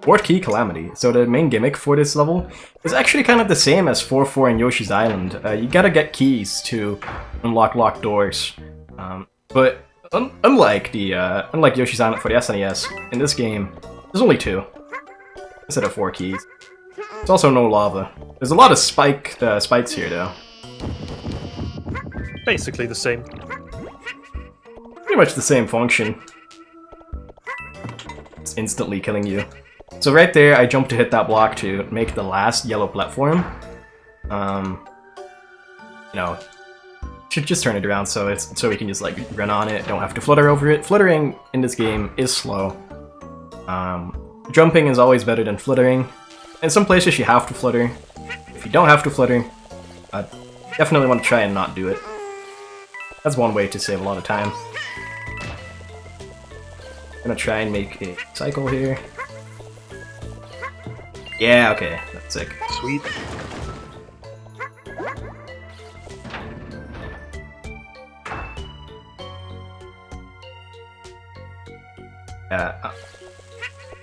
Ward Key Calamity. So the main gimmick for this level is actually kind of the same as 4-4 and Yoshi's Island. You gotta get keys to unlock locked doors. But unlike Yoshi's Island for the SNES, in this game, there's only 2 instead of 4 keys. There's also no lava. There's a lot of spikes here, though. Basically the same. Pretty much the same function. It's instantly killing you. So right there, I jump to hit that block to make the last yellow platform. You know, should just turn it around so we can just like run on it. Don't have to flutter over it. Fluttering in this game is slow. Jumping is always better than fluttering. In some places you have to flutter. If you don't have to flutter, I definitely want to try and not do it. That's one way to save a lot of time. I'm gonna try and make a cycle here. Yeah, okay, that's sick. Sweet.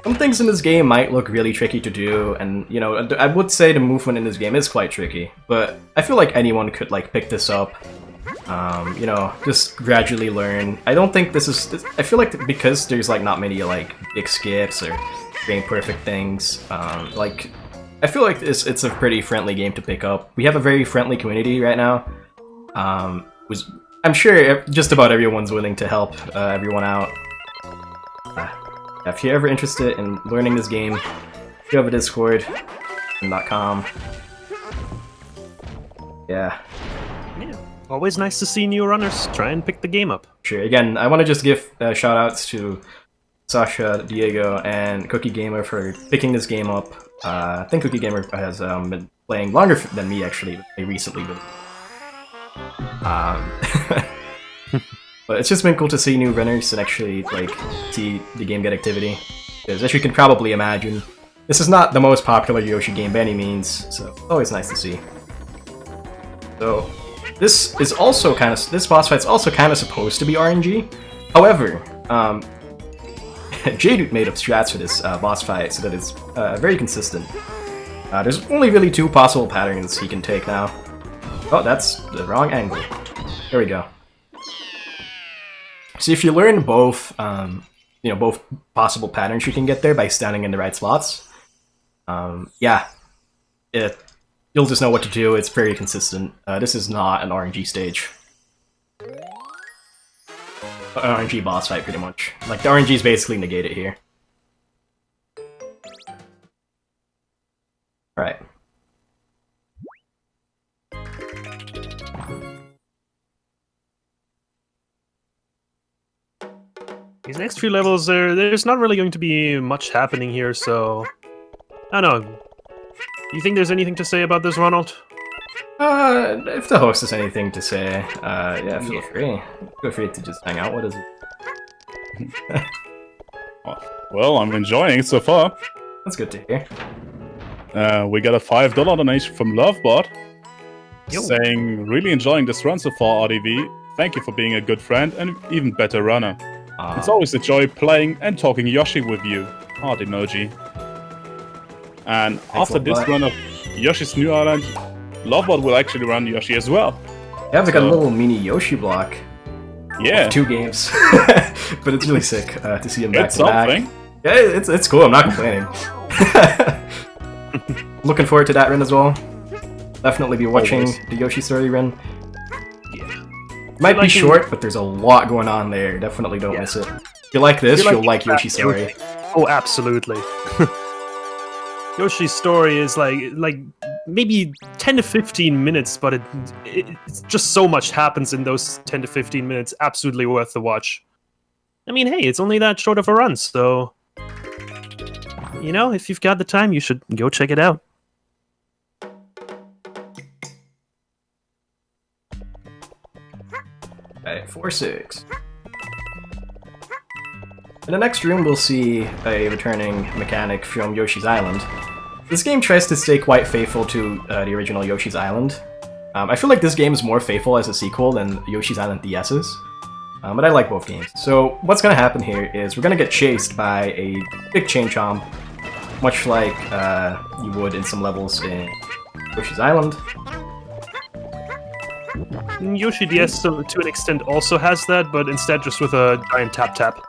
Some things in this game might look really tricky to do, and you know, I would say the movement in this game is quite tricky, but I feel like anyone could like pick this up You know, just gradually learn. I don't think this is... I feel like because there's like not many like big skips or being perfect things, like I feel like it's a pretty friendly game to pick up. We have a very friendly community right now. I'm sure just about everyone's willing to help everyone out. If you're ever interested in learning this game, you have a Discord, .com. Yeah. Always nice to see new runners try and pick the game up. Sure. Again, I want to just give shout-outs to Sasha, Diego, and Cookie Gamer for picking this game up. I think Cookie Gamer has been playing longer than me, actually, recently. But it's just been cool to see new runners and actually like see the game get activity. Because as you can probably imagine, this is not the most popular Yoshi game by any means, so it's always nice to see. So this is also this boss fight's also kind of supposed to be RNG. However, J-Dude made up strats for this boss fight so that it's very consistent. There's only really 2 possible patterns he can take now. Oh, that's the wrong angle. There we go. So if you learn both, you know, both possible patterns you can get there by standing in the right spots, yeah, you'll just know what to do. It's very consistent. This is not an RNG stage. An RNG boss fight, pretty much. Like, the RNG is basically negated here. Alright. These next few levels, there's not really going to be much happening here, so... I don't know. Do you think there's anything to say about this, Ronald? If the host has anything to say, yeah, feel free. Feel free to just hang out. What is it? Well, I'm enjoying it so far. That's good to hear. We got a $5 donation from Lovebot, Yo. saying, really enjoying this run so far, RDV. Thank you for being a good friend and an even better runner. It's always a joy playing and talking Yoshi with you. Heart emoji. And after this run of Yoshi's New Island, Lovebot will actually run Yoshi as well. Yeah, they got a little mini Yoshi block. Yeah. 2 games. But it's really sick to see him back It's to back. something. Yeah, it's cool, I'm not complaining. Looking forward to that run as well. Definitely be watching the Yoshi story run. Yeah. Might be short, but there's a lot going on there. Definitely don't miss it. If you like this, you'll like Yoshi's story. Oh, absolutely. Yoshi's story is like maybe 10 to 15 minutes, but it's just so much happens in those 10 to 15 minutes. Absolutely worth the watch. I mean, hey, it's only that short of a run, so... You know, if you've got the time, you should go check it out. Alright, 4-6. In the next room, we'll see a returning mechanic from Yoshi's Island. This game tries to stay quite faithful to the original Yoshi's Island. I feel like this game is more faithful as a sequel than Yoshi's Island DS's, but I like both games. So what's going to happen here is we're going to get chased by a big chain chomp, much like you would in some levels in Yoshi's Island. Yoshi DS, to an extent, also has that, but instead just with a giant tap-tap.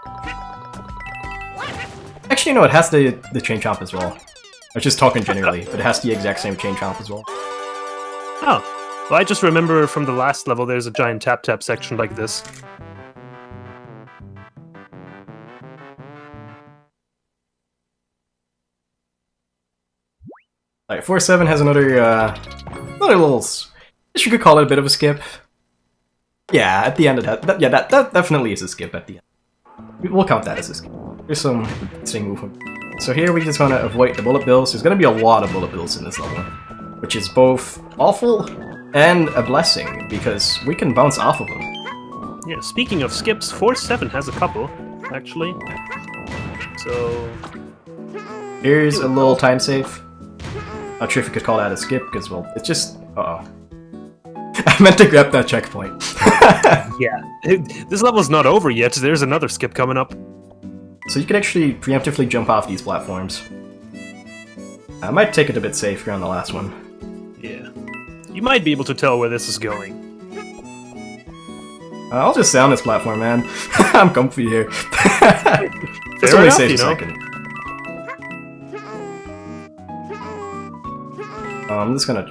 Actually, no, it has the chain chomp as well. I was just talking generally, but it has the exact same chain chomp as well. Oh. Well, I just remember from the last level there's a giant tap-tap section like this. Alright, 4-7 has another little... I guess you could call it a bit of a skip. Yeah, at the end it has... That definitely is a skip at the end. We'll count that as a skip. There's some interesting movement. So here we just want to avoid the bullet bills. There's going to be a lot of bullet bills in this level, which is both awful and a blessing, because we can bounce off of them. Yeah, speaking of skips, 4-7 has a couple, actually. So... Here's a little time save. Not sure if you could call that a skip, because, well, it's just... Uh-oh. I meant to grab that checkpoint. Yeah, this level's not over yet. There's another skip coming up. So you can actually preemptively jump off these platforms. I might take it a bit safer on the last one. Yeah. You might be able to tell where this is going. I'll just stay on this platform, man. I'm comfy here. This Fair only enough, saves you a know. second. I'm just gonna...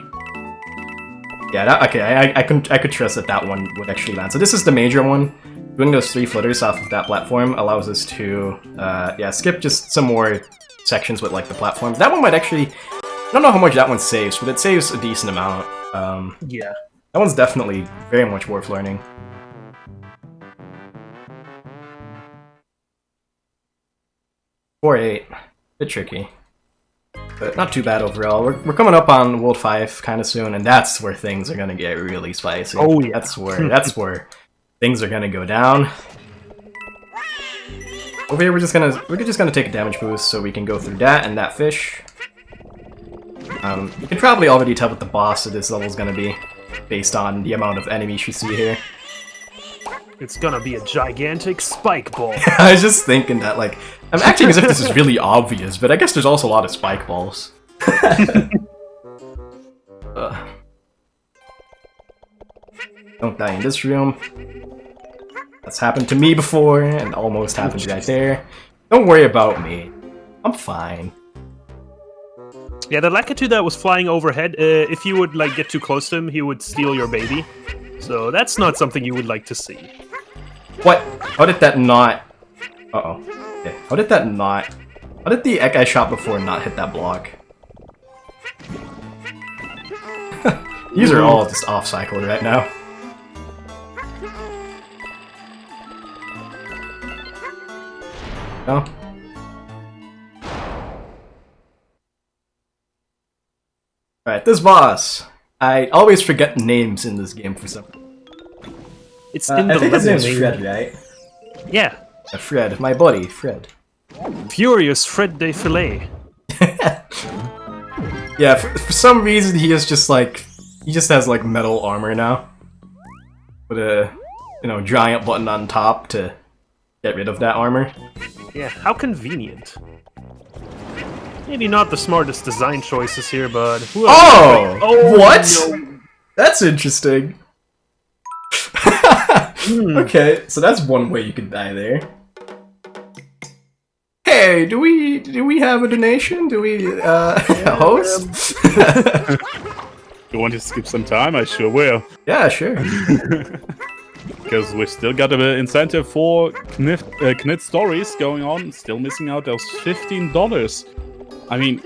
Yeah, okay, I could trust that that one would actually land. So this is the major one. Doing those 3 flitters off of that platform allows us to, yeah, skip just some more sections with, like, the platforms. That one might actually... I don't know how much that one saves, but it saves a decent amount. Yeah. That one's definitely very much worth learning. .48. Bit tricky. But not too bad overall. We're coming up on World 5 kind of soon, and that's where things are gonna get really spicy. Oh, yeah. That's where things are gonna go down. Over here, we're just gonna take a damage boost so we can go through that and that fish. You can probably already tell what the boss of this level is gonna be, based on the amount of enemies you see here. It's gonna be a gigantic spike ball. I was just thinking that, like, I'm acting as if this is really obvious, but I guess there's also a lot of spike balls. Don't die in this room. That's happened to me before, and almost happened right there. Don't worry about me. I'm fine. Yeah, the Lakitu that was flying overhead, if you would like get too close to him, he would steal your baby. So that's not something you would like to see. What? How did that not... Uh-oh. Okay. How did that not... How did the egg I shot before not hit that block? These are all just off-cycled right now. No? Alright, this boss. I always forget names in this game for some reason. It's in the I think his level name's name. Fred, right? Yeah. Fred, my buddy, Fred. Furious Fred de Filet. Yeah, for some reason he is just like... He just has like metal armor now. With a, you know, giant button on top to get rid of that armor. Yeah, how convenient. Maybe not the smartest design choices here, but... Oh! What? No. That's interesting. Okay, so that's one way you could die there. Hey, do we have a donation? Do we host? You want to skip some time? I sure will. Yeah, sure. Because we still got an incentive for Knit Stories going on. Still missing out those $15. I mean,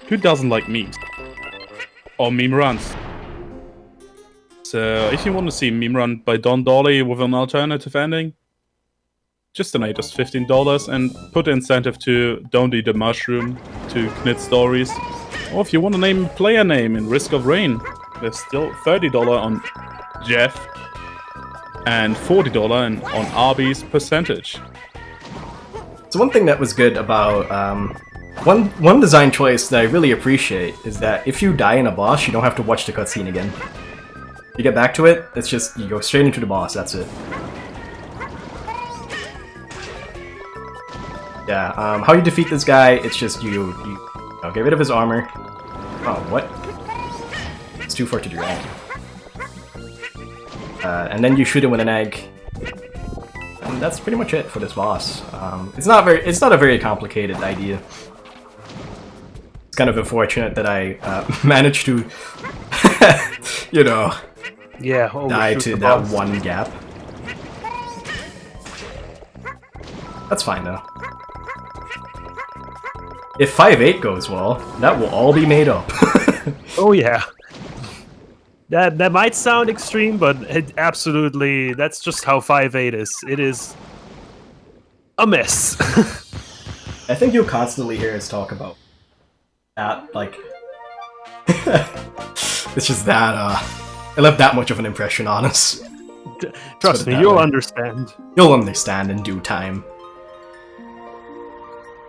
who doesn't like memes? Or meme runs? So, if you want to see Meme Run by Don Dolly with an alternative ending, just donate us $15 and put the incentive to Don't Eat the Mushroom to Knit Stories. Or if you want to name a player name in Risk of Rain, there's still $30 on Jeff and $40 on RB's percentage. So one thing that was good about one design choice that I really appreciate is that if you die in a boss, you don't have to watch the cutscene again. You get back to it, it's just you go straight into the boss. That's it. Yeah. How you defeat this guy? It's just you get rid of his armor. Oh, what? It's too far to do that. And then you shoot him with an egg. And that's pretty much it for this boss. It's not a very complicated idea. It's kind of unfortunate that I managed to, you know, Yeah, die to that one gap. That's fine though. If 5-8 goes well, that will all be made up. Oh yeah. That might sound extreme, but it absolutely, that's just how 5-8 is. It is a mess. I think you'll constantly hear us talk about that, like... it's just that, it left that much of an impression on us. Trust me, you'll understand. You'll understand in due time.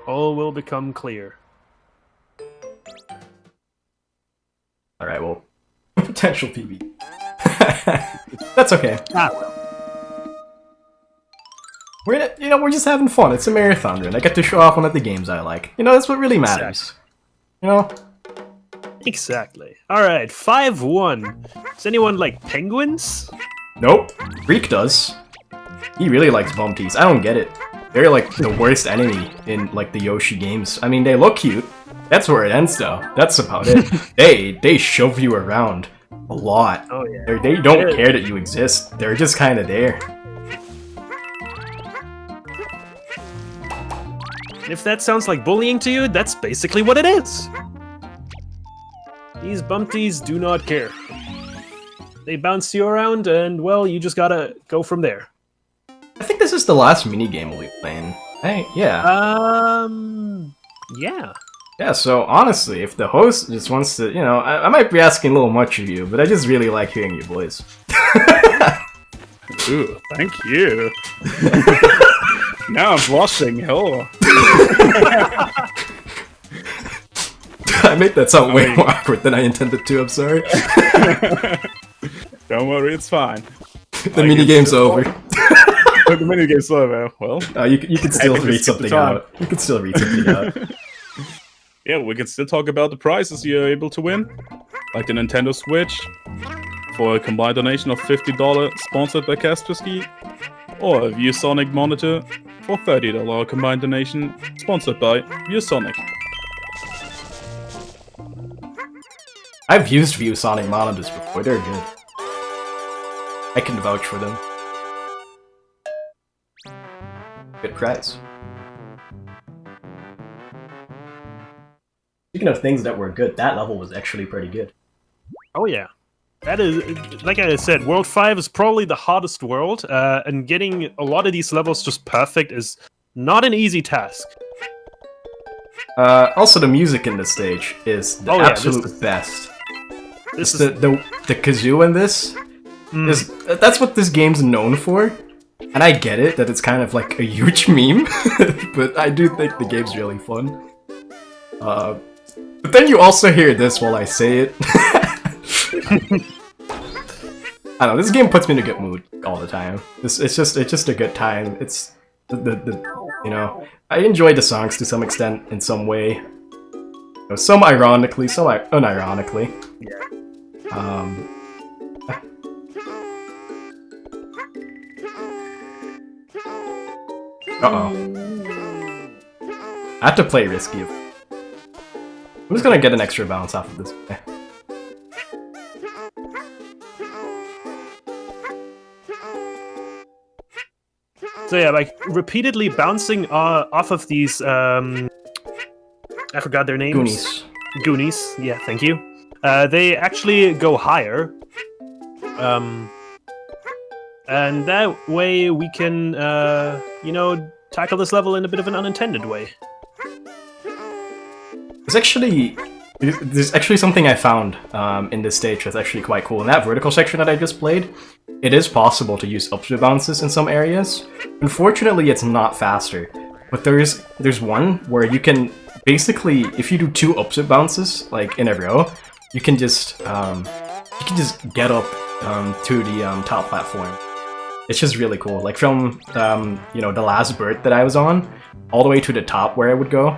All will become clear. Alright, well, potential PB. That's okay. Ah, well. We're just having fun. It's a marathon run. I get to show off one of the games I like. You know, that's what really matters. You know? Exactly. Alright, 5-1. Does anyone like penguins? Nope. Reek does. He really likes bumpties. I don't get it. They're like the worst enemy in like the Yoshi games. I mean, they look cute. That's where it ends though. That's about it. They shove you around a lot. Oh yeah. They don't care that you exist. They're just kind of there. If that sounds like bullying to you, that's basically what it is. These bumpties do not care. They bounce you around, and well, you just gotta go from there. I think this is the last minigame we'll be playing. Hey, yeah. Yeah. Yeah, so honestly, if the host just wants to, you know, I might be asking a little much of you, but I just really like hearing your voice. Ooh, thank you. Now I'm blushing. Oh. I made that sound way more awkward than I intended to, I'm sorry. Don't worry, it's fine. The minigame's over. The minigame's over. Well, you can still read something out. You can still read something out. Yeah, we can still talk about the prizes you're able to win. Like the Nintendo Switch, for a combined donation of $50 sponsored by Kaspersky. Or a ViewSonic monitor, for $30 combined donation sponsored by ViewSonic. I've used ViewSonic monitors before, they're good. I can vouch for them. Good price. Speaking of things that were good, that level was actually pretty good. Oh yeah. That is, like I said, World 5 is probably the hardest world, and getting a lot of these levels just perfect is not an easy task. Also, the music in this stage is the absolute best. This is the kazoo in this is that's what this game's known for, and I get it that it's kind of like a huge meme, but I do think the game's really fun. But then you also hear this while I say it. I don't know, this game puts me in a good mood all the time. It's just a good time. It's the you know, I enjoy the songs to some extent in some way. You know, some ironically, some unironically. Yeah. Uh-oh. I have to play risky. I'm just gonna get an extra bounce off of this guy. So yeah, like repeatedly bouncing off of these, I forgot their names. Goonies. Goonies, yeah, thank you. They actually go higher. And that way we can, you know, tackle this level in a bit of an unintended way. There's actually something I found in this stage that's actually quite cool. In that vertical section that I just played, it is possible to use upswing bounces in some areas. Unfortunately, it's not faster. But there's one where you can basically, if you do 2 upswing bounces like in a row, you can just get up to the top platform. It's just really cool. Like from you know, the last bird that I was on, all the way to the top where I would go.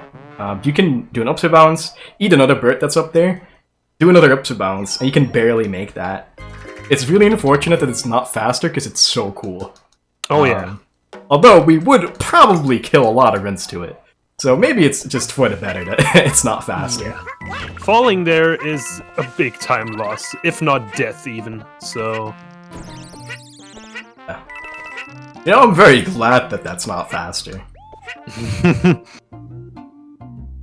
You can do an upswing bounce, eat another bird that's up there, do another upswing bounce, and you can barely make that. It's really unfortunate that it's not faster because it's so cool. Oh yeah. Although we would probably kill a lot of runs to it. So maybe it's just for the better that it's not faster. Yeah. Falling there is a big time loss, if not death even, so... Yeah. You know, I'm very glad that that's not faster.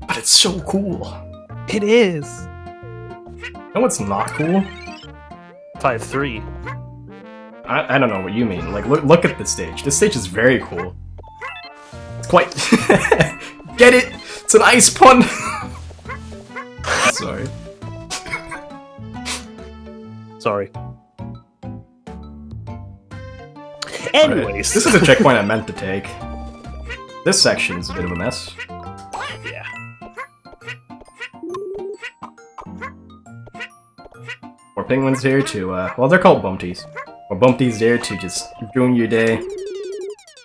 But it's so cool. It is! You know what's not cool? 5-3. I don't know what you mean. Like, look at this stage. This stage is very cool. It's quite... Get it? It's an ice pun! Sorry. Sorry. Anyways. This is a checkpoint I meant to take. This section is a bit of a mess. Yeah. More penguins here to, well, they're called bumpties. More bumpties there to just ruin your day.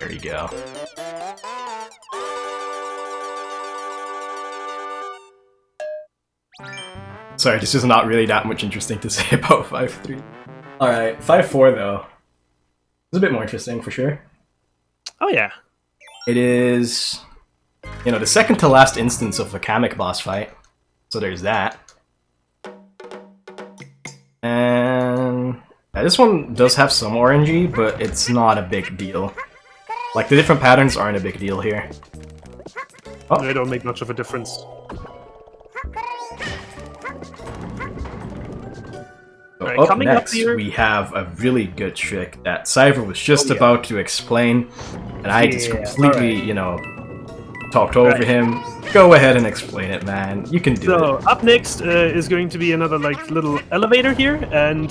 There you go. Sorry, there's just not really that much interesting to say about 5-3. Alright, 5-4 though. It's a bit more interesting for sure. Oh yeah. It is, you know, the second to last instance of a Kamek boss fight. So there's that. And yeah, this one does have some RNG, but it's not a big deal. Like, the different patterns aren't a big deal here. Oh. They don't make much of a difference. So Alright, up coming next, up here, we have a really good trick that Cypher was just about to explain, and I just completely, you know, talked over him. Go ahead and explain it, man. You can do it. So up next is going to be another like little elevator here, and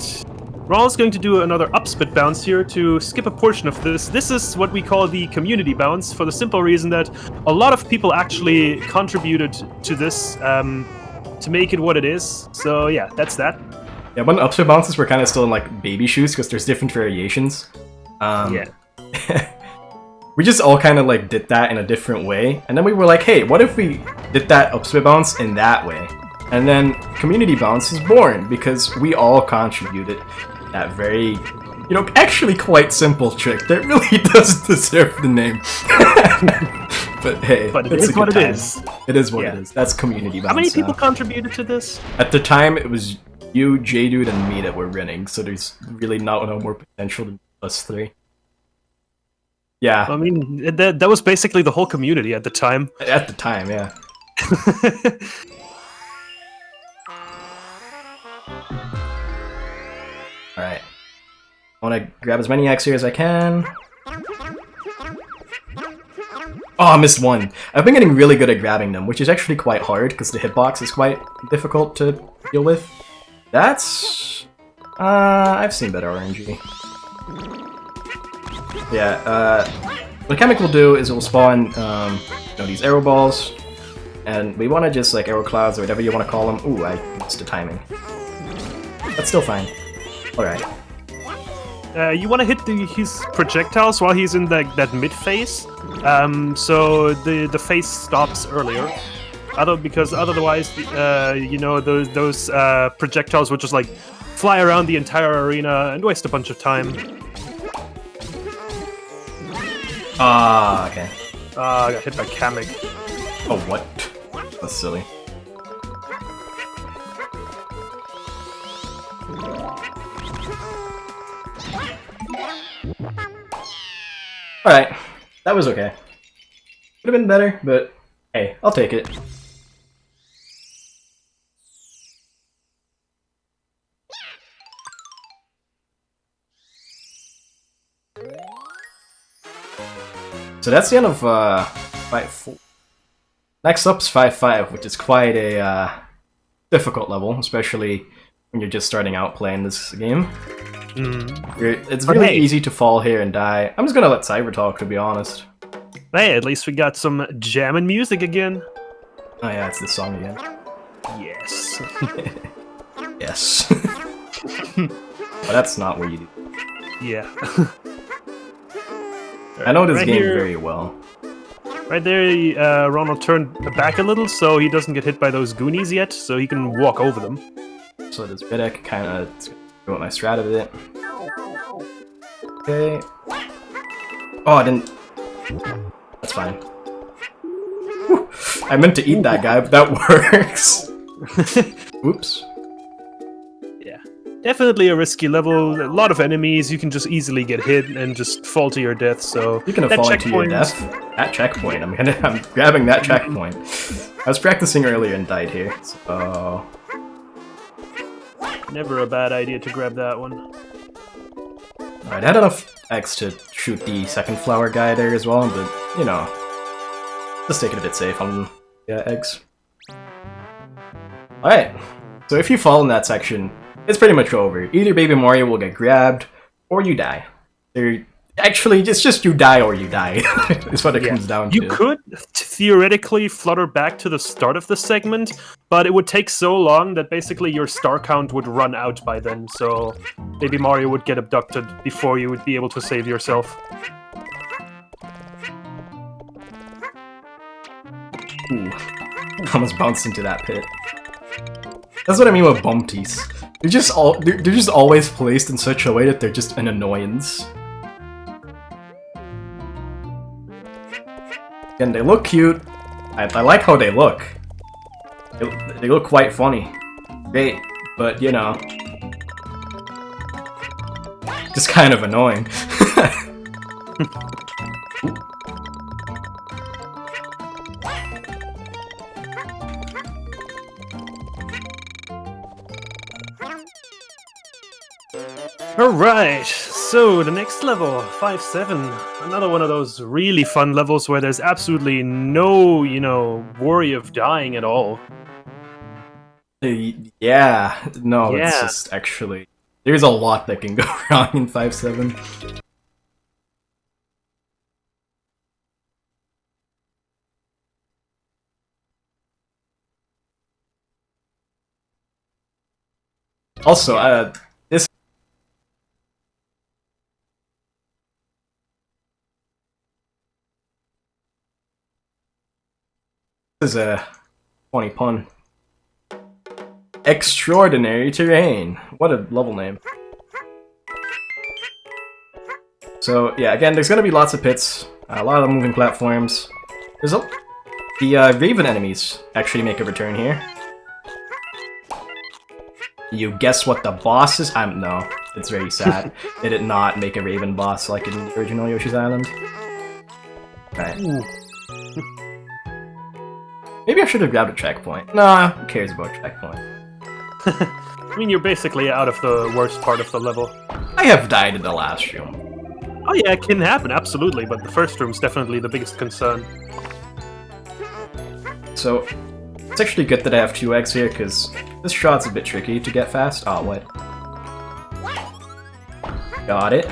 Raw's going to do another upspit bounce here to skip a portion of this. This is what we call the community bounce, for the simple reason that a lot of people actually contributed to this to make it what it is. So yeah, that's that. Yeah, when upspit bounces were kind of still in like baby shoes because there's different variations. Yeah. We just all kind of like did that in a different way, and then we were like, hey, what if we did that upspit bounce in that way? And then community bounce is born because we all contributed that very, you know, actually quite simple trick that really does deserve the name. But hey, But it it's is a good what it time. is. It is what Yeah. it is. That's community bounce. How many people now. contributed to this? At the time, it was you, J-Dude, and me that were winning, so there's really no more potential than us three. Yeah, I mean, that was basically the whole community at the time. at the time, yeah. Alright. I want to grab as many X here as I can. Oh, I missed one. I've been getting really good at grabbing them, which is actually quite hard, because the hitbox is quite difficult to deal with. That's... I've seen better RNG. Yeah, what Kamek will do is it will spawn, you know, these arrow balls, and we want to just, like, arrow clouds, or whatever you want to call them. Ooh, I missed the timing. That's still fine. Alright. You want to hit his projectiles while he's in that mid phase, so the phase stops earlier. Because otherwise, you know, those projectiles would just like fly around the entire arena and waste a bunch of time. Ah, okay. I got hit by Kamek. Oh, what? That's silly. Alright, that was okay. Could have been better, but hey, I'll take it. So that's the end of Fight 4. Next up's 5-5, which is quite a difficult level, especially when you're just starting out playing this game. It's really easy to fall here and die. I'm just gonna let Cyber talk, to be honest. Hey, at least we got some jammin' music again. Oh yeah, it's this song again. Yes. Yes. But that's not where you do. Yeah. I know this Right game here- very well. Right there, Ronald turned back a little so he doesn't get hit by those Goonies yet, so he can walk over them. So this bit I can kind of go with my strat a bit. Okay. Oh, I didn't. That's fine. Whew. I meant to eat that guy, but that works. Oops. Yeah. Definitely a risky level. A lot of enemies, you can just easily get hit and just fall to your death, so... You can that fall to your checkpoint- death. That checkpoint. I'm grabbing that checkpoint. I was practicing earlier and died here, so... Never a bad idea to grab that one. Alright, I had enough X to shoot the second flower guy there as well, but, you know... Just take it a bit safe on eggs. Alright, so if you fall in that section, it's pretty much over. Either Baby Mario will get grabbed, or you die. Actually, it's just you die or you die, is what it comes down to. You could theoretically flutter back to the start of the segment, but it would take so long that basically your star count would run out by then, so Baby Mario would get abducted before you would be able to save yourself. Ooh. Almost bounced into that pit. That's what I mean with bumpties. They're just always placed in such a way that they're just an annoyance. And they look cute. I like how they look. They look quite funny. Great, but you know, just kind of annoying. Alright, so the next level, 5-7. Another one of those really fun levels where there's absolutely no, worry of dying at all. Yeah, no, Yeah. it's just actually... There's a lot that can go wrong in 5-7. Also, this is a funny pun. Extraordinary terrain. What a level name. So yeah, again, there's gonna be lots of pits, a lot of moving platforms. The Raven enemies actually make a return here. You guess what the boss is? No, it's very sad. They did not make a Raven boss like in the original Yoshi's Island. Right. Maybe I should have grabbed a checkpoint. Nah, who cares about checkpoint? I mean, you're basically out of the worst part of the level. I have died in the last room. Oh yeah, it can happen, absolutely, but the first room's definitely the biggest concern. So, it's actually good that I have 2 eggs here, because this shot's a bit tricky to get fast. Oh, what? Got it.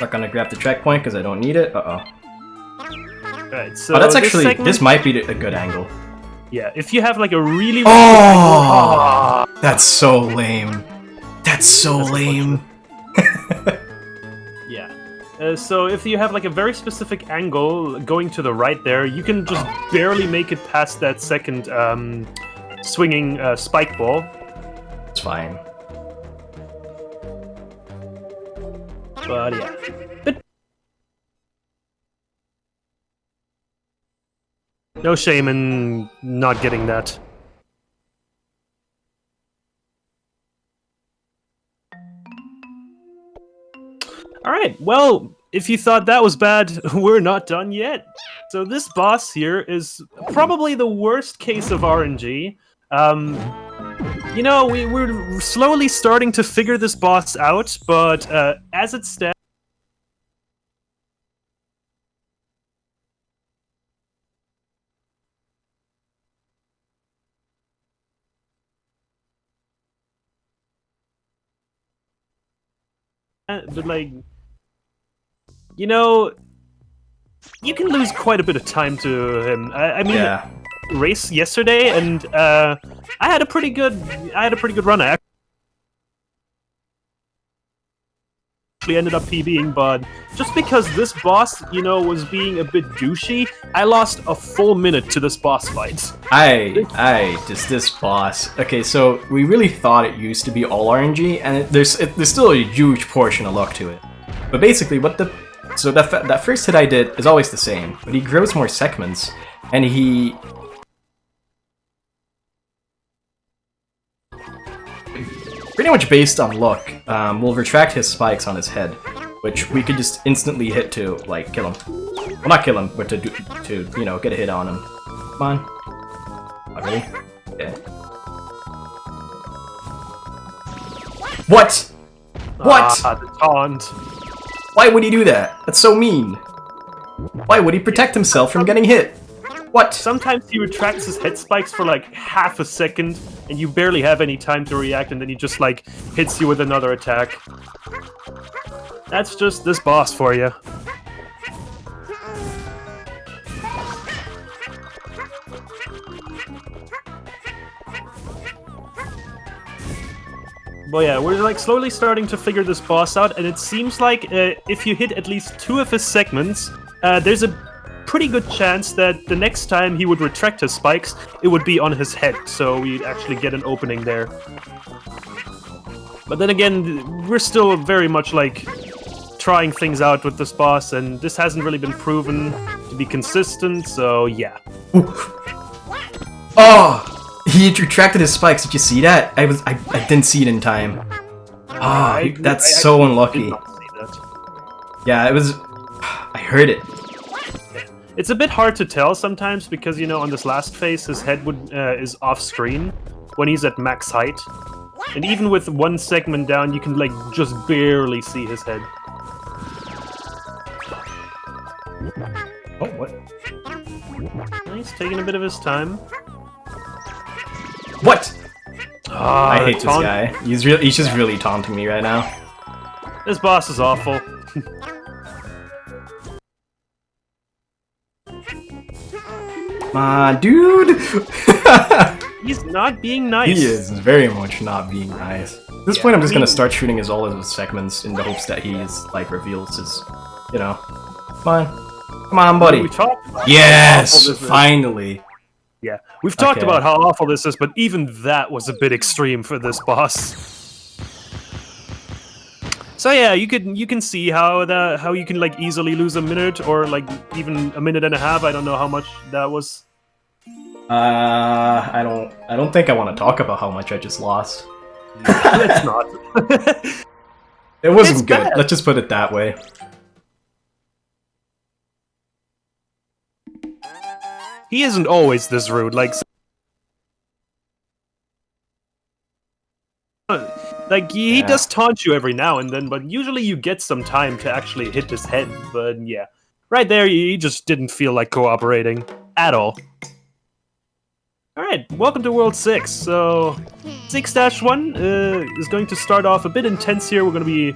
Not gonna grab the checkpoint because I don't need it. Uh-oh. Right, so Oh, that's actually... segment, This might be a good angle. Yeah, if you have like a really... Oh! That's so lame. That's so lame. Yeah. So if you have like a very specific angle going to the right there, you can just barely make it past that second swinging spike ball. It's fine. But yeah. No shame in not getting that. Alright, well, if you thought that was bad, we're not done yet. So this boss here is probably the worst case of RNG. You know, we're slowly starting to figure this boss out, but as it stands, but like, you know, you can lose quite a bit of time to him. I mean, Yeah. race yesterday, and I had a pretty good run. I actually ended up PBing, but just because this boss, you know, was being a bit douchey, I lost a full minute to this boss fight. Just this boss. Okay, so we really thought it used to be all RNG, and there's still a huge portion of luck to it. But basically, what the So that first hit I did is always the same, but he grows more segments, and he... pretty much based on luck, will retract his spikes on his head, which we could just instantly hit to, like, kill him. Well, not kill him, but to you know, get a hit on him. Come on. Not really? Yeah. What? What? Ah, the taunt. Why would he do that? That's so mean. Why would he protect himself from getting hit? What? Sometimes he retracts his head spikes for like half a second, and you barely have any time to react, and then he just like hits you with another attack. That's just this boss for you. But yeah, we're like slowly starting to figure this boss out, and it seems like if you hit at least 2 of his segments, there's a pretty good chance that the next time he would retract his spikes, it would be on his head, so we'd actually get an opening there. But then again, we're still very much like trying things out with this boss, and this hasn't really been proven to be consistent, so yeah. Oh! He retracted his spikes, did you see that? I didn't see it in time. Ah, that's so unlucky. Did not see that. Yeah, it was... I heard it. It's a bit hard to tell sometimes because, you know, on this last phase, his head is off-screen when he's at max height. And even with one segment down, you can, like, just barely see his head. Oh, what? He's taking a bit of his time. What? Ah, I hate this guy. He's just really taunting me right now. This boss is awful. Come on, dude! He's not being nice. He is very much not being nice. At this point, I'm just gonna start shooting all of his segments in the hopes that he's like reveals his, you know. Come on, buddy. We talked about yes, finally. Yeah, we've talked about how awful this is, but even that was a bit extreme for this boss. So yeah, you can see how you can like easily lose a minute or like even a minute and a half. I don't know how much that was. I don't think I want to talk about how much I just lost. It's not. It wasn't good. Let's just put it that way. He isn't always this rude. Like he does taunt you every now and then, but usually you get some time to actually hit his head. But yeah, right there, he just didn't feel like cooperating at all. Alright, welcome to World 6. So, 6-1 is going to start off a bit intense here. We're going to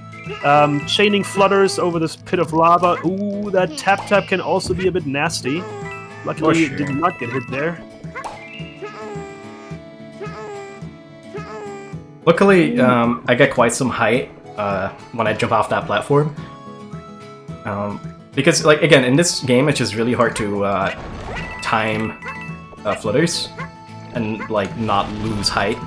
be chaining flutters over this pit of lava. Ooh, that tap-tap can also be a bit nasty. Luckily, it did not get hit there. Luckily, I get quite some height when I jump off that platform. Because, like, again, in this game, it's just really hard to time flutters and, like, not lose height.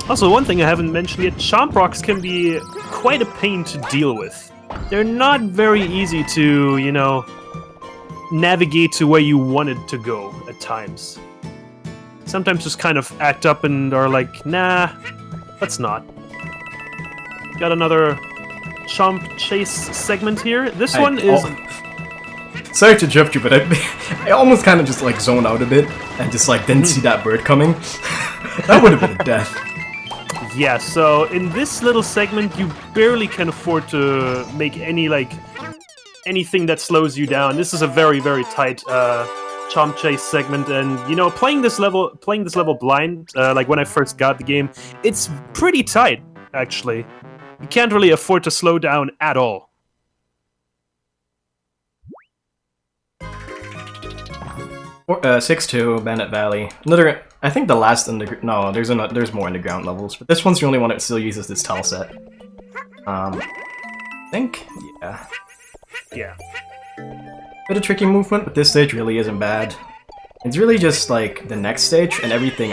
Also, one thing I haven't mentioned yet, Chomp rocks can be quite a pain to deal with. They're not very easy to, you know, navigate to where you wanted to go at times. Sometimes just kind of act up and are like, nah, let's not. Got another Chomp chase segment here. This one is... Sorry to interrupt you, but I almost kind of just like zoned out a bit and just like didn't see that bird coming. That would have been a death. Yeah, so in this little segment, you barely can afford to make any, like, anything that slows you down. This is a very, very tight Chomp chase segment, and, you know, playing this level blind, like when I first got the game, it's pretty tight, actually. You can't really afford to slow down at all. Or, 6-2, Bandit Valley. Another, I think the last no, there's more underground levels, but this one's the only one that still uses this tile set. I think, yeah. Yeah. Bit of tricky movement, but this stage really isn't bad. It's really just like the next stage and everything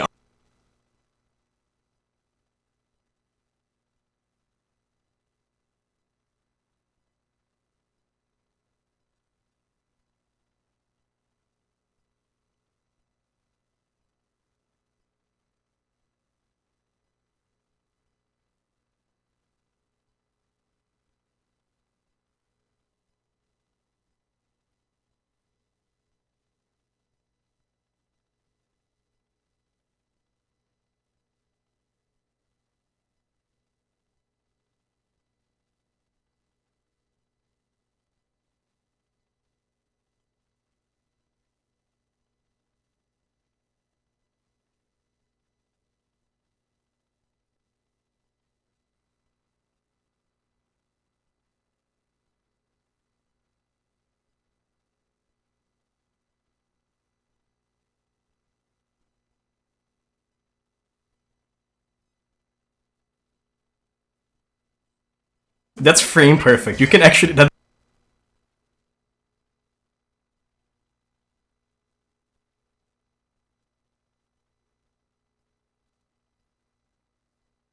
that's frame perfect. You can actually that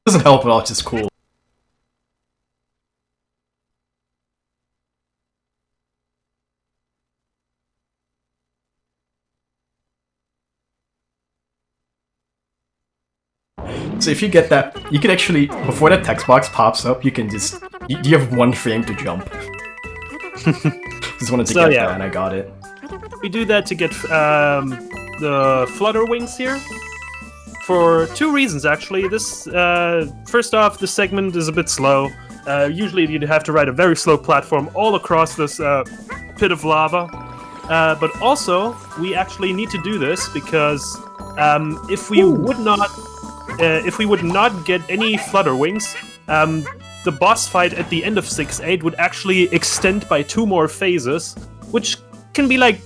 doesn't help at all. It's just cool. So if you get that, you can actually, before that text box pops up, you can just, you have 1 frame to jump. Just wanted to get that, and I got it. We do that to get the flutter wings here. For 2 reasons, actually. This, first off, this segment is a bit slow. Usually you'd have to ride a very slow platform all across this pit of lava. But also, we actually need to do this because if we would not get any flutter wings, the boss fight at the end of 6-8 would actually extend by 2 more phases, which can be like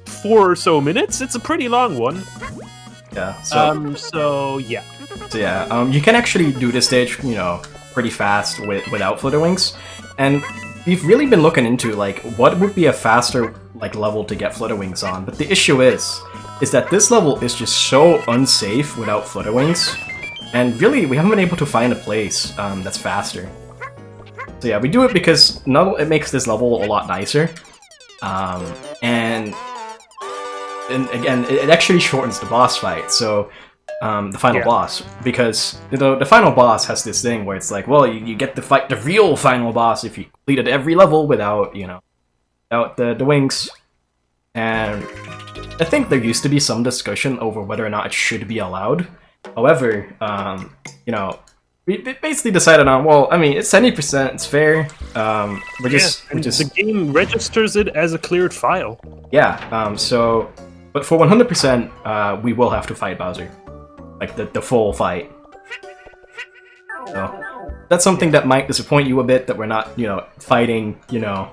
4 or so minutes. It's a pretty long one. Yeah. So yeah. So yeah, you can actually do this stage, you know, pretty fast without flutter wings, and we've really been looking into like what would be a faster like level to get flutter wings on. But the issue is that this level is just so unsafe without flutter wings, and really we haven't been able to find a place that's faster. So yeah, we do it because it makes this level a lot nicer, and again, it actually shortens the boss fight. So the final boss, because you know the final boss has this thing where it's like, well, you get to fight the real final boss if you completed every level without, you know, without the wings. And I think there used to be some discussion over whether or not it should be allowed. However, you know, we basically decided on, well, I mean, it's 70%, it's fair. The game registers it as a cleared file. Yeah. But for 100%, we will have to fight Bowser, like the full fight. So that's something that might disappoint you a bit, that we're not, you know, fighting, you know,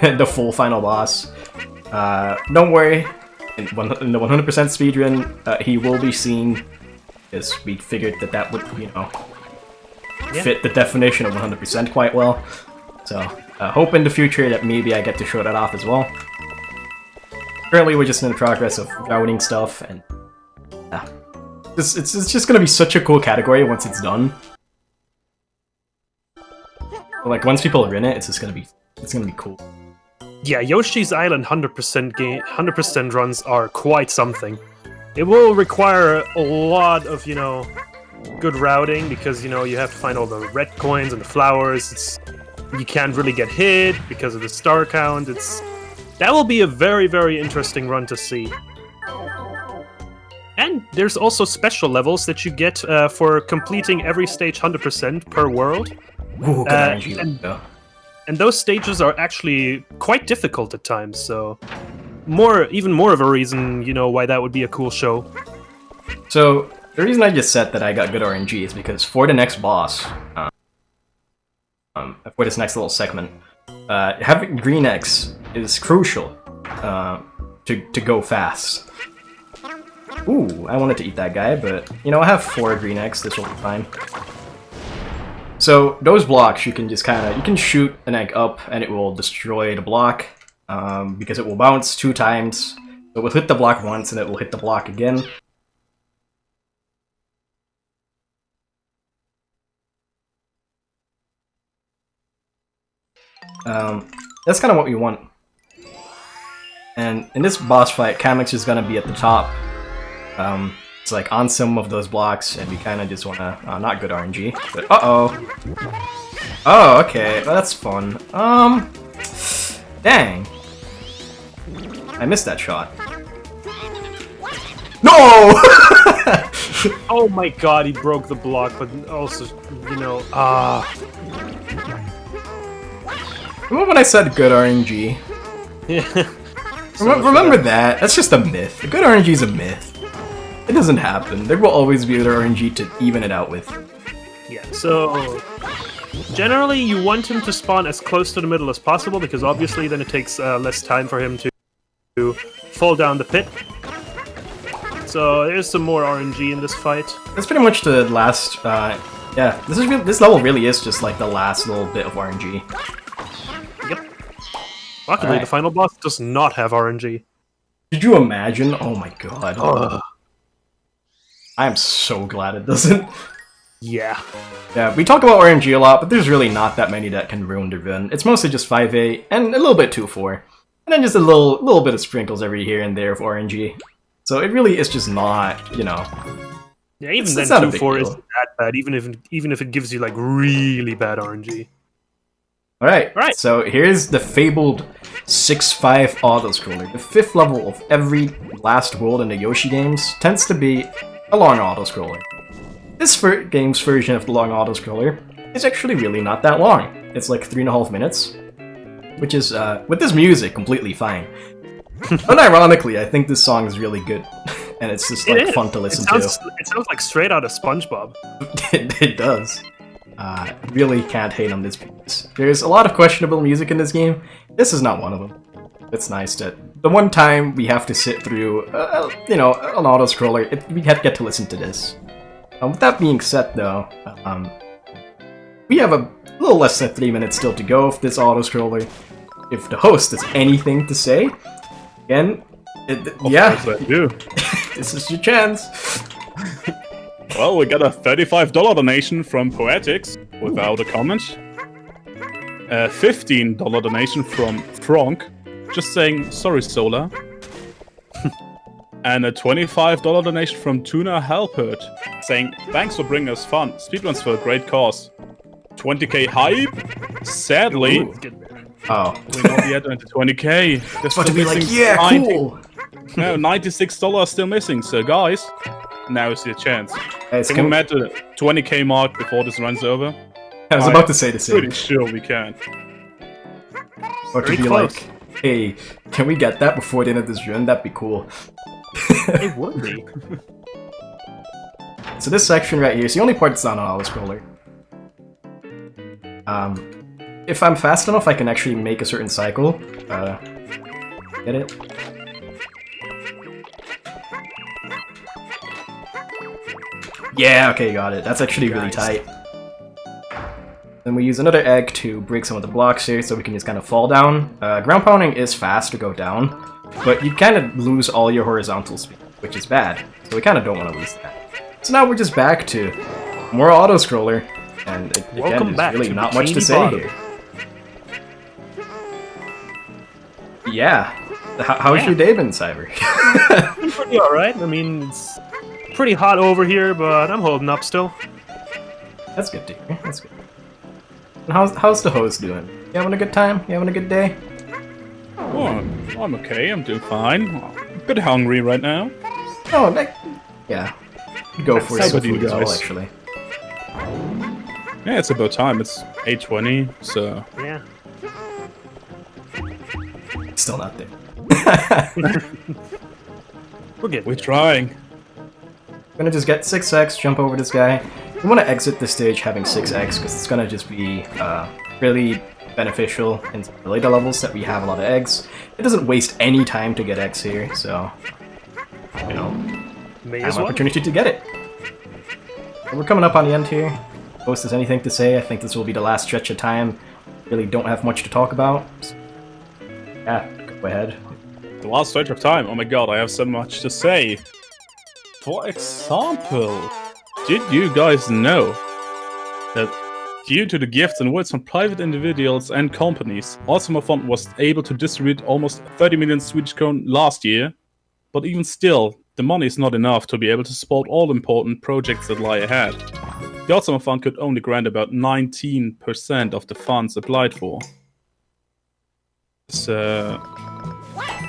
the full final boss. Don't worry, in the 100% speedrun, he will be seen, because we figured that would, you know, fit the definition of 100% quite well. So, hope in the future that maybe I get to show that off as well. Currently, we're just in the progress of routing stuff, and it's just gonna be such a cool category once it's done. Like once people are in it, it's gonna be cool. Yeah, Yoshi's Island 100% runs are quite something. It will require a lot of, you know, good routing, because, you know, you have to find all the red coins and the flowers. You can't really get hit because of the star count. That will be a very, very interesting run to see. And there's also special levels that you get for completing every stage 100% per world. Ooh, and those stages are actually quite difficult at times, so even more of a reason, you know, why that would be a cool show. So the reason I just said that I got good RNG is because for the next boss, for this next little segment, having green X is crucial to go fast. Ooh, I wanted to eat that guy, but you know, I have 4 green X, this will be fine. So those blocks, you can just you can shoot an egg up and it will destroy the block, because it will bounce 2 times. It will hit the block once and it will hit the block again. That's kind of what we want. And in this boss fight, Kamix is gonna be at the top. It's like on some of those blocks, and we kind of just wanna not good RNG, but oh, okay, well, that's fun. Dang, I missed that shot. No! Oh my god, he broke the block, but also, you know, Remember when I said good RNG? Yeah. Remember that? That's just a myth. Good RNG is a myth. It doesn't happen. There will always be other RNG to even it out with. Yeah, so generally you want him to spawn as close to the middle as possible, because obviously then it takes less time for him to fall down the pit. So there's some more RNG in this fight. That's pretty much the last Yeah, this level really is just like the last little bit of RNG. Yep. Luckily, Alright. the final boss does not have RNG. Did you imagine? Oh my god. Ugh. I am so glad it doesn't. Yeah. Yeah, we talk about RNG a lot, but there's really not that many that can ruin their run. It's mostly just 5A and a little bit 2-4. And then just a little bit of sprinkles every here and there of RNG. So it really is just not, you know... Yeah, even It's then, not a big 2-4 deal. isn't that bad, even if it gives you, like, really bad RNG. Alright, so here's the fabled 6-5 auto-scroller. The 5th level of every last world in the Yoshi games tends to be a long auto-scroller. This game's version of the long auto-scroller is actually really not that long. It's like 3.5 minutes, which is, with this music, completely fine. Unironically, I think this song is really good, and it's just like fun to listen to. It sounds like straight out of SpongeBob. It does. Really can't hate on this piece. There's a lot of questionable music in this game. This is not one of them. It's nice that the one time we have to sit through, you know, an auto-scroller, we get to listen to this. With that being said, though, we have a little less than 3 minutes still to go of this auto-scroller. If the host has anything to say, again, yeah, Of course I do. this is your chance. Well, we got a $35 donation from Poetics without a comment. A $15 donation from Frank, just saying sorry, Solar. And a $25 donation from Tuna Halpert, saying thanks for bringing us fun. Speedruns for a great cause. 20k hype? Sadly, Ooh. Oh. we're not yet into 20k. There's But to still be like, missing yeah, 90 cool! No, $96 still missing, so guys, now is your chance. Guys, Can we match the 20k mark before this runs over? I was about to say the same. Pretty sure we can. Or to Very be close. like, hey, can we get that before the end of this run? That'd be cool. It would be. So this section right here is the only part that's not an auto-scroller. If I'm fast enough, I can actually make a certain cycle. Get it? Yeah, okay, got it. That's actually really Nice. tight. Then we use another egg to break some of the blocks here so we can just kind of fall down. Ground pounding is fast to go down, but you kind of lose all your horizontal speed, which is bad. So we kind of don't want to lose that. So now we're just back to more auto-scroller, and again, Welcome there's back really to not much to Bikini say Bottom. here. Yeah. How's Yeah. your day been, Cyber? Pretty alright. I mean, it's pretty hot over here, but I'm holding up still. That's good to hear. That's good. And how's the host doing? You having a good time? You having a good day? Oh, I'm okay, I'm doing fine. A bit hungry right now. Oh, yeah. You go for How some about you food as well, guys? actually. Yeah, it's about time. It's 8:20, so... Yeah. Still not there. We're good. We're trying. Gonna just get 6x, jump over this guy. We want to exit this stage having 6x because it's gonna just be really beneficial in the later levels that we have a lot of eggs. It doesn't waste any time to get eggs here, so you know, May have as an well. opportunity to get it. And we're coming up on the end here. Host has anything to say? I think this will be the last stretch of time. Really don't have much to talk about. So, yeah, go ahead. The last stretch of time. Oh my god, I have so much to say. For example, did you guys know that due to the gifts and words from private individuals and companies, Awesome Fund was able to distribute almost 30 million Swedish kron last year? But even still, the money is not enough to be able to support all important projects that lie ahead. The Awesome Fund could only grant about 19% of the funds applied for. So,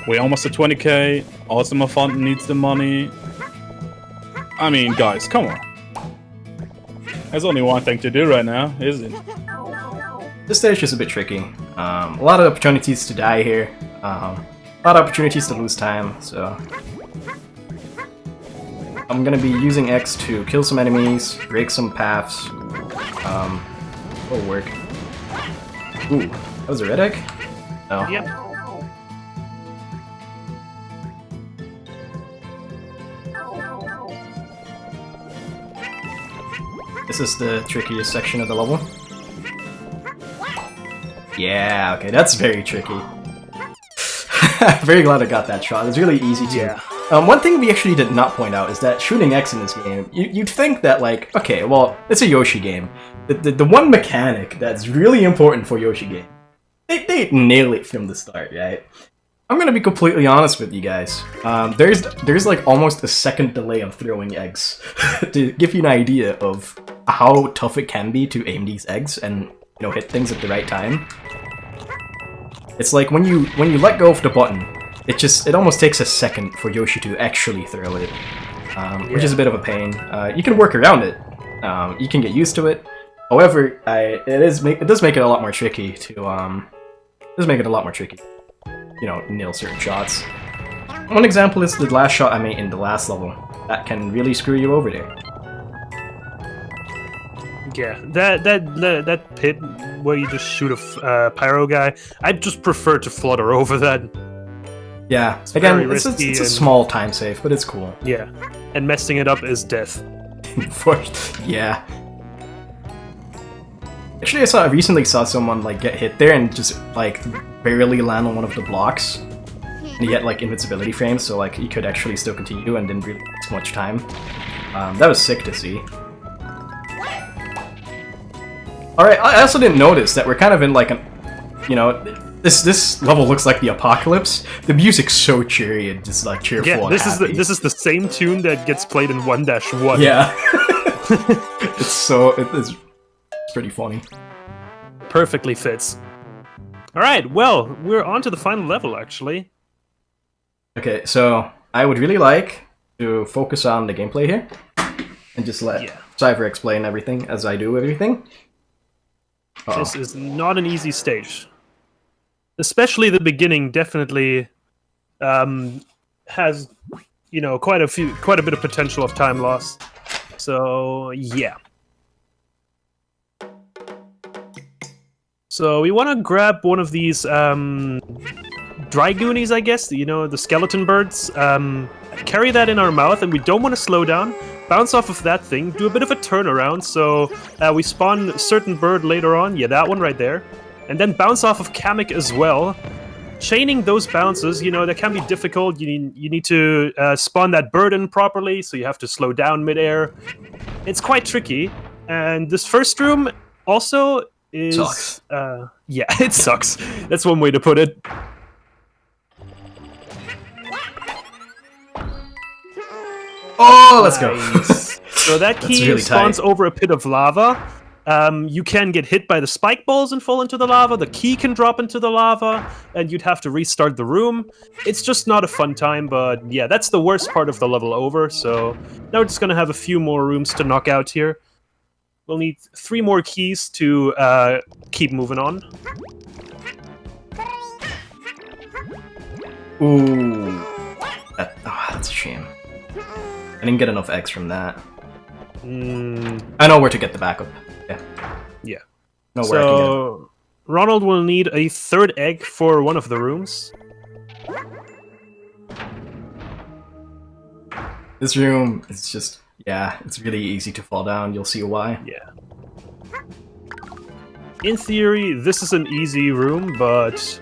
we're almost at 20k, Awesome Fund needs the money. I mean, guys, come on. There's only one thing to do right now, isn't it? This stage is a bit tricky. A lot of opportunities to die here. A lot of opportunities to lose time, so... I'm gonna be using X to kill some enemies, break some paths. It'll work. Ooh, that was a red egg? No. Yep. This This is the trickiest section of the level. Yeah, okay, that's very tricky. Very glad I got that shot. It's really easy too. Yeah. One thing we actually did not point out is that shooting X in this game, you'd think that, like, okay, well, it's a Yoshi game. The one mechanic that's really important for Yoshi game, they nail it from the start, right? I'm gonna be completely honest with you guys. There's like almost a second delay of throwing eggs to give you an idea of how tough it can be to aim these eggs and, you know, hit things at the right time. It's like when you let go of the button, it almost takes a second for Yoshi to actually throw it, which is a bit of a pain. You can work around it. You can get used to it. However, it does make it a lot more tricky to you know, nail certain shots. One example is the last shot I made in the last level. That can really screw you over there. Yeah, that pit where you just shoot a pyro guy, I'd just prefer to flutter over that. Yeah, It's again, very it's a risky and- small time save, but it's cool. Yeah, and messing it up is death. Yeah. Actually, I recently saw someone like get hit there and just like barely land on one of the blocks. And he had like invincibility frames, so like he could actually still continue and didn't really waste much time. That was sick to see. Alright, I also didn't notice that we're kind of in like an, you know, this level looks like the apocalypse. The music's so cheery and just like cheerful. Yeah, and this happy. is the same tune that gets played in 1-1. Yeah. It's pretty funny. Perfectly fits. Alright, well, we're on to the final level, actually. Okay, so I would really like to focus on the gameplay here and just let Cypher explain everything as I do everything. Uh-oh. This is not an easy stage. Especially the beginning definitely has, you know, quite a bit of potential of time loss. So, yeah. So we want to grab one of these dry goonies, I guess, you know, the skeleton birds. Carry that in our mouth, and we don't want to slow down. Bounce off of that thing, do a bit of a turnaround, so we spawn a certain bird later on, yeah, that one right there. And then bounce off of Kamek as well. Chaining those bounces, you know, that can be difficult. You need to spawn that bird in properly, so you have to slow down midair. It's quite tricky. And this first room also is... Sucks. Yeah, it sucks. That's one way to put it. Oh, let's go. Nice. So that key really spawns tight. over a pit of lava. You can get hit by the spike balls and fall into the lava. The key can drop into the lava, and you'd have to restart the room. It's just not a fun time, but yeah, that's the worst part of the level over. So now we're just gonna have a few more rooms to knock out here. We'll need 3 more keys to keep moving on. Ooh. That's a shame. I didn't get enough eggs from that. I know where to get the backup. Yeah. Yeah. No, where I can get it. So Ronald will need a 3rd egg for one of the rooms. This room is just, yeah, it's really easy to fall down. You'll see why. Yeah. In theory, this is an easy room, but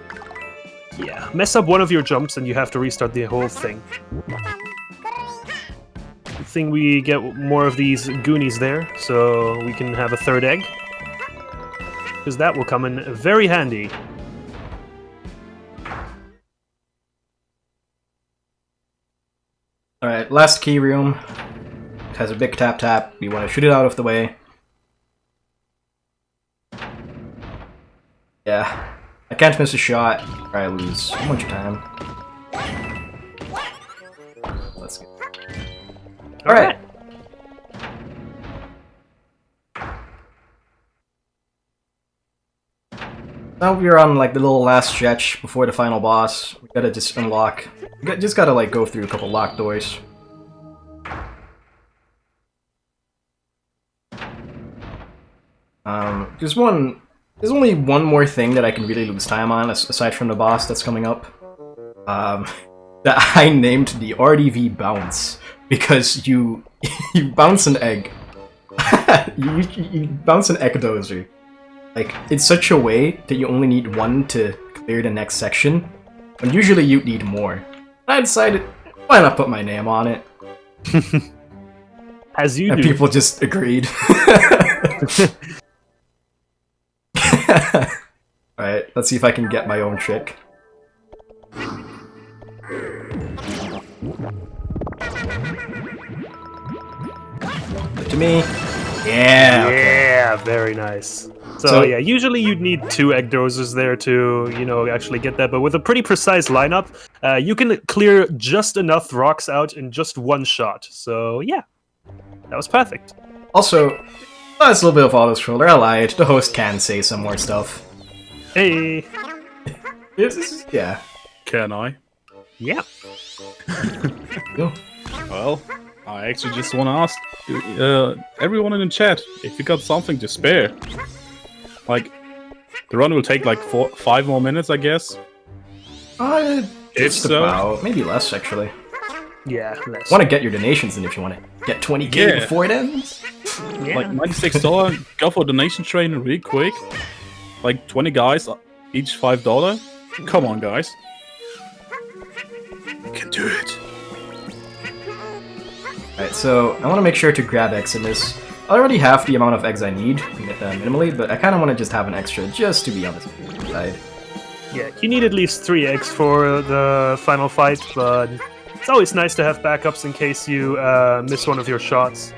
yeah, mess up one of your jumps and you have to restart the whole thing. Good thing we get more of these goonies there, so we can have a 3rd egg. Because that will come in very handy. Alright, last key room. It has a big tap. We want to shoot it out of the way. Yeah. I can't miss a shot, or I lose a bunch of time. Let's go. Alright. Now we're on like the little last stretch before the final boss. We gotta just unlock. Just gotta like go through a couple locked doors. There's only one more thing that I can really lose time on aside from the boss that's coming up. That I named the RDV bounce because you bounce an egg you bounce an Ecdozer, like, in such a way that you only need one to clear the next section, when usually you need more. I decided, why not put my name on it? As you and do. people just agreed. Alright, let's see if I can get my own trick. To me. Yeah. Yeah, very nice. So yeah, usually you'd need 2 egg dozers there to, you know, actually get that. But with a pretty precise lineup, you can clear just enough rocks out in just one shot. So yeah, that was perfect. Also, that's a little bit of auto-scroller. I lied. The host can say some more stuff. Hey. Yeah. Can I? Yeah. Yo. Well, I actually just want to ask everyone in the chat if you got something to spare. Like, the run will take like 5 more minutes, I guess. If If so, about, maybe less actually. Yeah. Less. Want to get your donations in if you want to get 20k before it ends. Yeah. like $96, go for donation train really quick. Like 20 guys, each $5. Come on, guys. You can do it. Alright, so I want to make sure to grab eggs in this. I already have the amount of eggs I need, minimally, but I kind of want to just have an extra just to be on the side. Yeah, you need at least 3 eggs for the final fight, but it's always nice to have backups in case you miss one of your shots.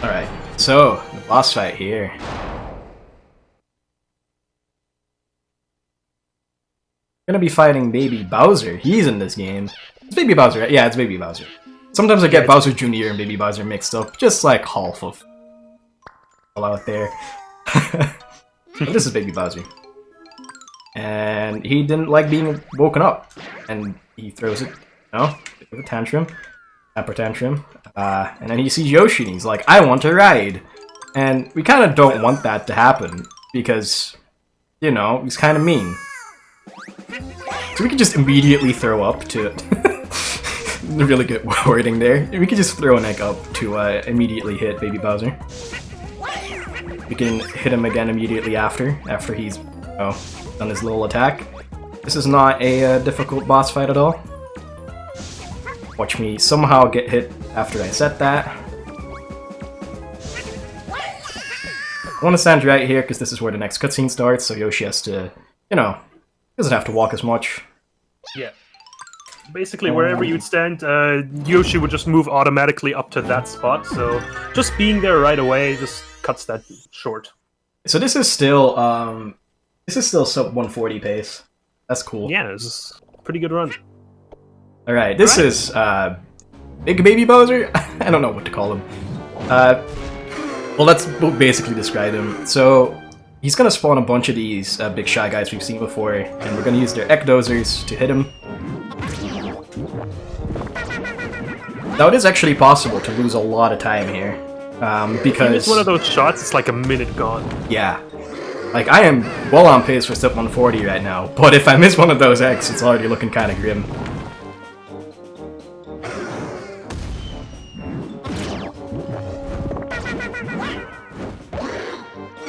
Alright, so, the boss fight here. Gonna be fighting Baby Bowser. He's in this game. It's Baby Bowser, right? Yeah, it's Baby Bowser. Sometimes I get Bowser Jr. and Baby Bowser mixed up, just like half of all out there. But this is Baby Bowser. And he didn't like being woken up. And he throws it, with a tantrum. Temper tantrum. And then he sees Yoshi and he's like, I want to ride. And we kind of don't want that to happen, because, he's kind of mean. So we can just immediately throw up to... really good wording there. We can just throw an egg up to immediately hit Baby Bowser. We can hit him again immediately after he's done his little attack. This is not a difficult boss fight at all. Watch me somehow get hit after I set that. I want to stand right here because this is where the next cutscene starts, so Yoshi has to, doesn't have to walk as much. Yeah. Basically, wherever you'd stand, Yoshi would just move automatically up to that spot, so just being there right away just cuts that short. So this is still sub 140 pace. That's cool. Yeah, this is a pretty good run. Alright, this is Big Baby Bowser? I don't know what to call him. Well, let's basically describe him. So, he's gonna spawn a bunch of these big shy guys we've seen before, and we're gonna use their Ecdozers to hit him. Now, it is actually possible to lose a lot of time here, because... If it's one of those shots, it's like a minute gone. Yeah. Like, I am well on pace for step 140 right now, but if I miss one of those X, it's already looking kind of grim.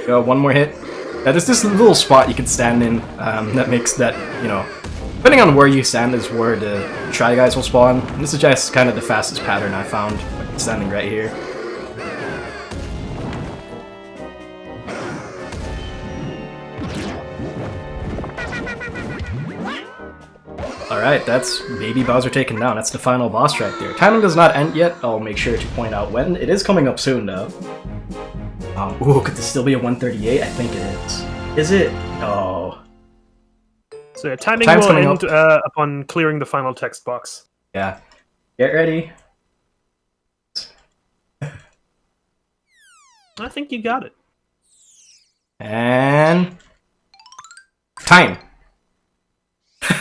Go, one more hit. There's this little spot you can stand in that makes that, depending on where you stand is where the Shy Guys will spawn. And this is just kind of the fastest pattern I found, like standing right here. Alright, that's Baby Bowser taken down. That's the final boss right there. Timing does not end yet. I'll make sure to point out when. It is coming up soon, though. Ooh, could this still be a 138? I think it is. Is it? Oh. So yeah, timing Time's will coming end upon clearing the final text box. Yeah. Get ready. I think you got it. And... time!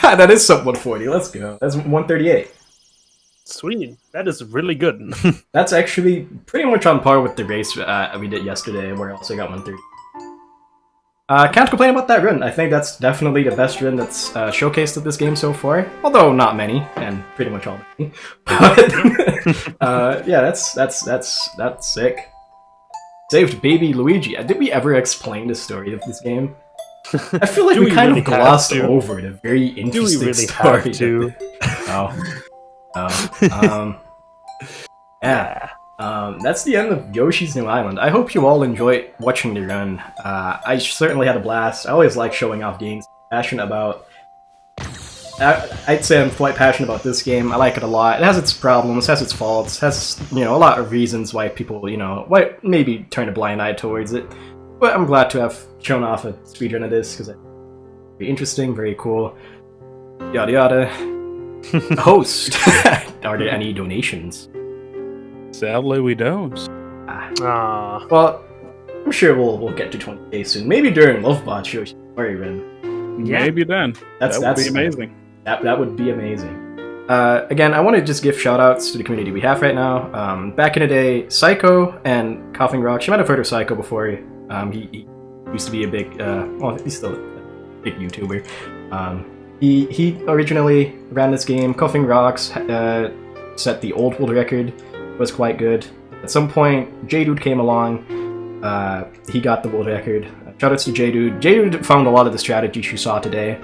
That is sub 140, let's go. That's 138. Sweet. That is really good. That's actually pretty much on par with the race we did yesterday, where I also got 130. Can't complain about that run. I think that's definitely the best run that's showcased at this game so far. Although not many, and pretty much all many. But yeah, that's sick. Saved baby Luigi. Did we ever explain the story of this game? I feel like we kind really of glossed have to? over the very interesting really story. have to? Yeah. That's the end of Yoshi's New Island. I hope you all enjoyed watching the run. I certainly had a blast. I always like showing off games I'm passionate about. I'd say I'm quite passionate about this game. I like it a lot. It has its problems, has its faults, has, a lot of reasons why people, why maybe turn a blind eye towards it. But I'm glad to have shown off a speedrun of this, because it's very interesting, very cool. Yada yada. Host, are there any donations? Sadly, we don't. Well, I'm sure we'll get to 20k soon. Maybe during Lovebot's Yoshi story run. Yeah. Maybe then. That would be amazing. That would be amazing. Again, I want to just give shoutouts to the community we have right now. Back in the day, Psycho and Coughing Rock. You might have heard of Psycho before. He used to be a big, well, he's still a big YouTuber. He originally ran this game. Coughing Rocks set the old world record. Was quite good. At some point, J-Dude came along. He got the world record. Shoutouts to J-Dude. J-Dude found a lot of the strategies you saw today.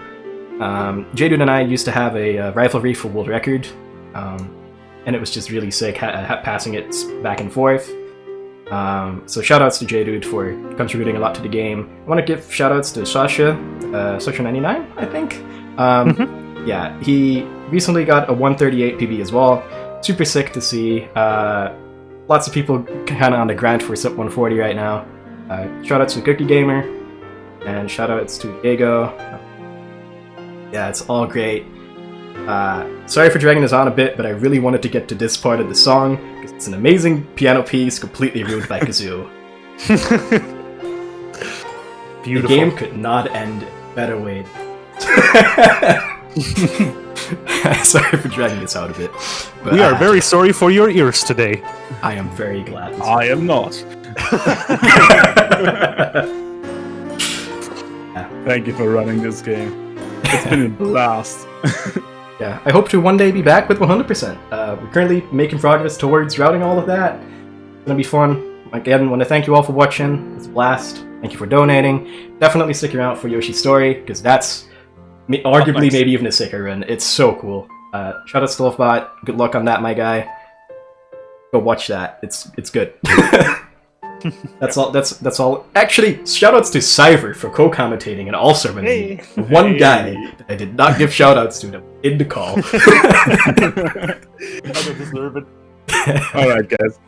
J-Dude and I used to have a rivalry for world record, and it was just really sick passing it back and forth. So shoutouts to J-Dude for contributing a lot to the game. I want to give shoutouts to Sasha, Sasha99, I think. Yeah, he recently got a 138 PB as well. Super sick to see. Lots of people kind of on the grind for SUP 140 right now. Shoutouts to Cookie Gamer, and shoutouts to Diego. Yeah, it's all great. Sorry for dragging this on a bit, but I really wanted to get to this part of the song, because it's an amazing piano piece completely ruined by Kazoo. Beautiful. The game could not end a better way. Sorry for dragging this out a bit. But, we are very sorry for your ears today. I am very glad. I am not. Thank you for running this game. It's been a blast. Yeah, I hope to one day be back with 100%. We're currently making progress towards routing all of that. It's gonna be fun. Again, I want to thank you all for watching. It's a blast. Thank you for donating. Definitely stick around for Yoshi's story, because that's arguably maybe even a sicker run. It's so cool. Shoutouts to Lovebot. Good luck on that, my guy. Go watch that. It's good. That's all. That's all. Actually, shoutouts to Cyver for co-commentating and also running. One guy that I did not give shoutouts to in the call. I don't deserve it. Alright, guys.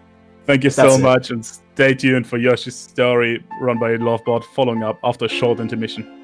Thank you so much, and stay tuned for Yoshi's story run by Lovebot following up after a short intermission.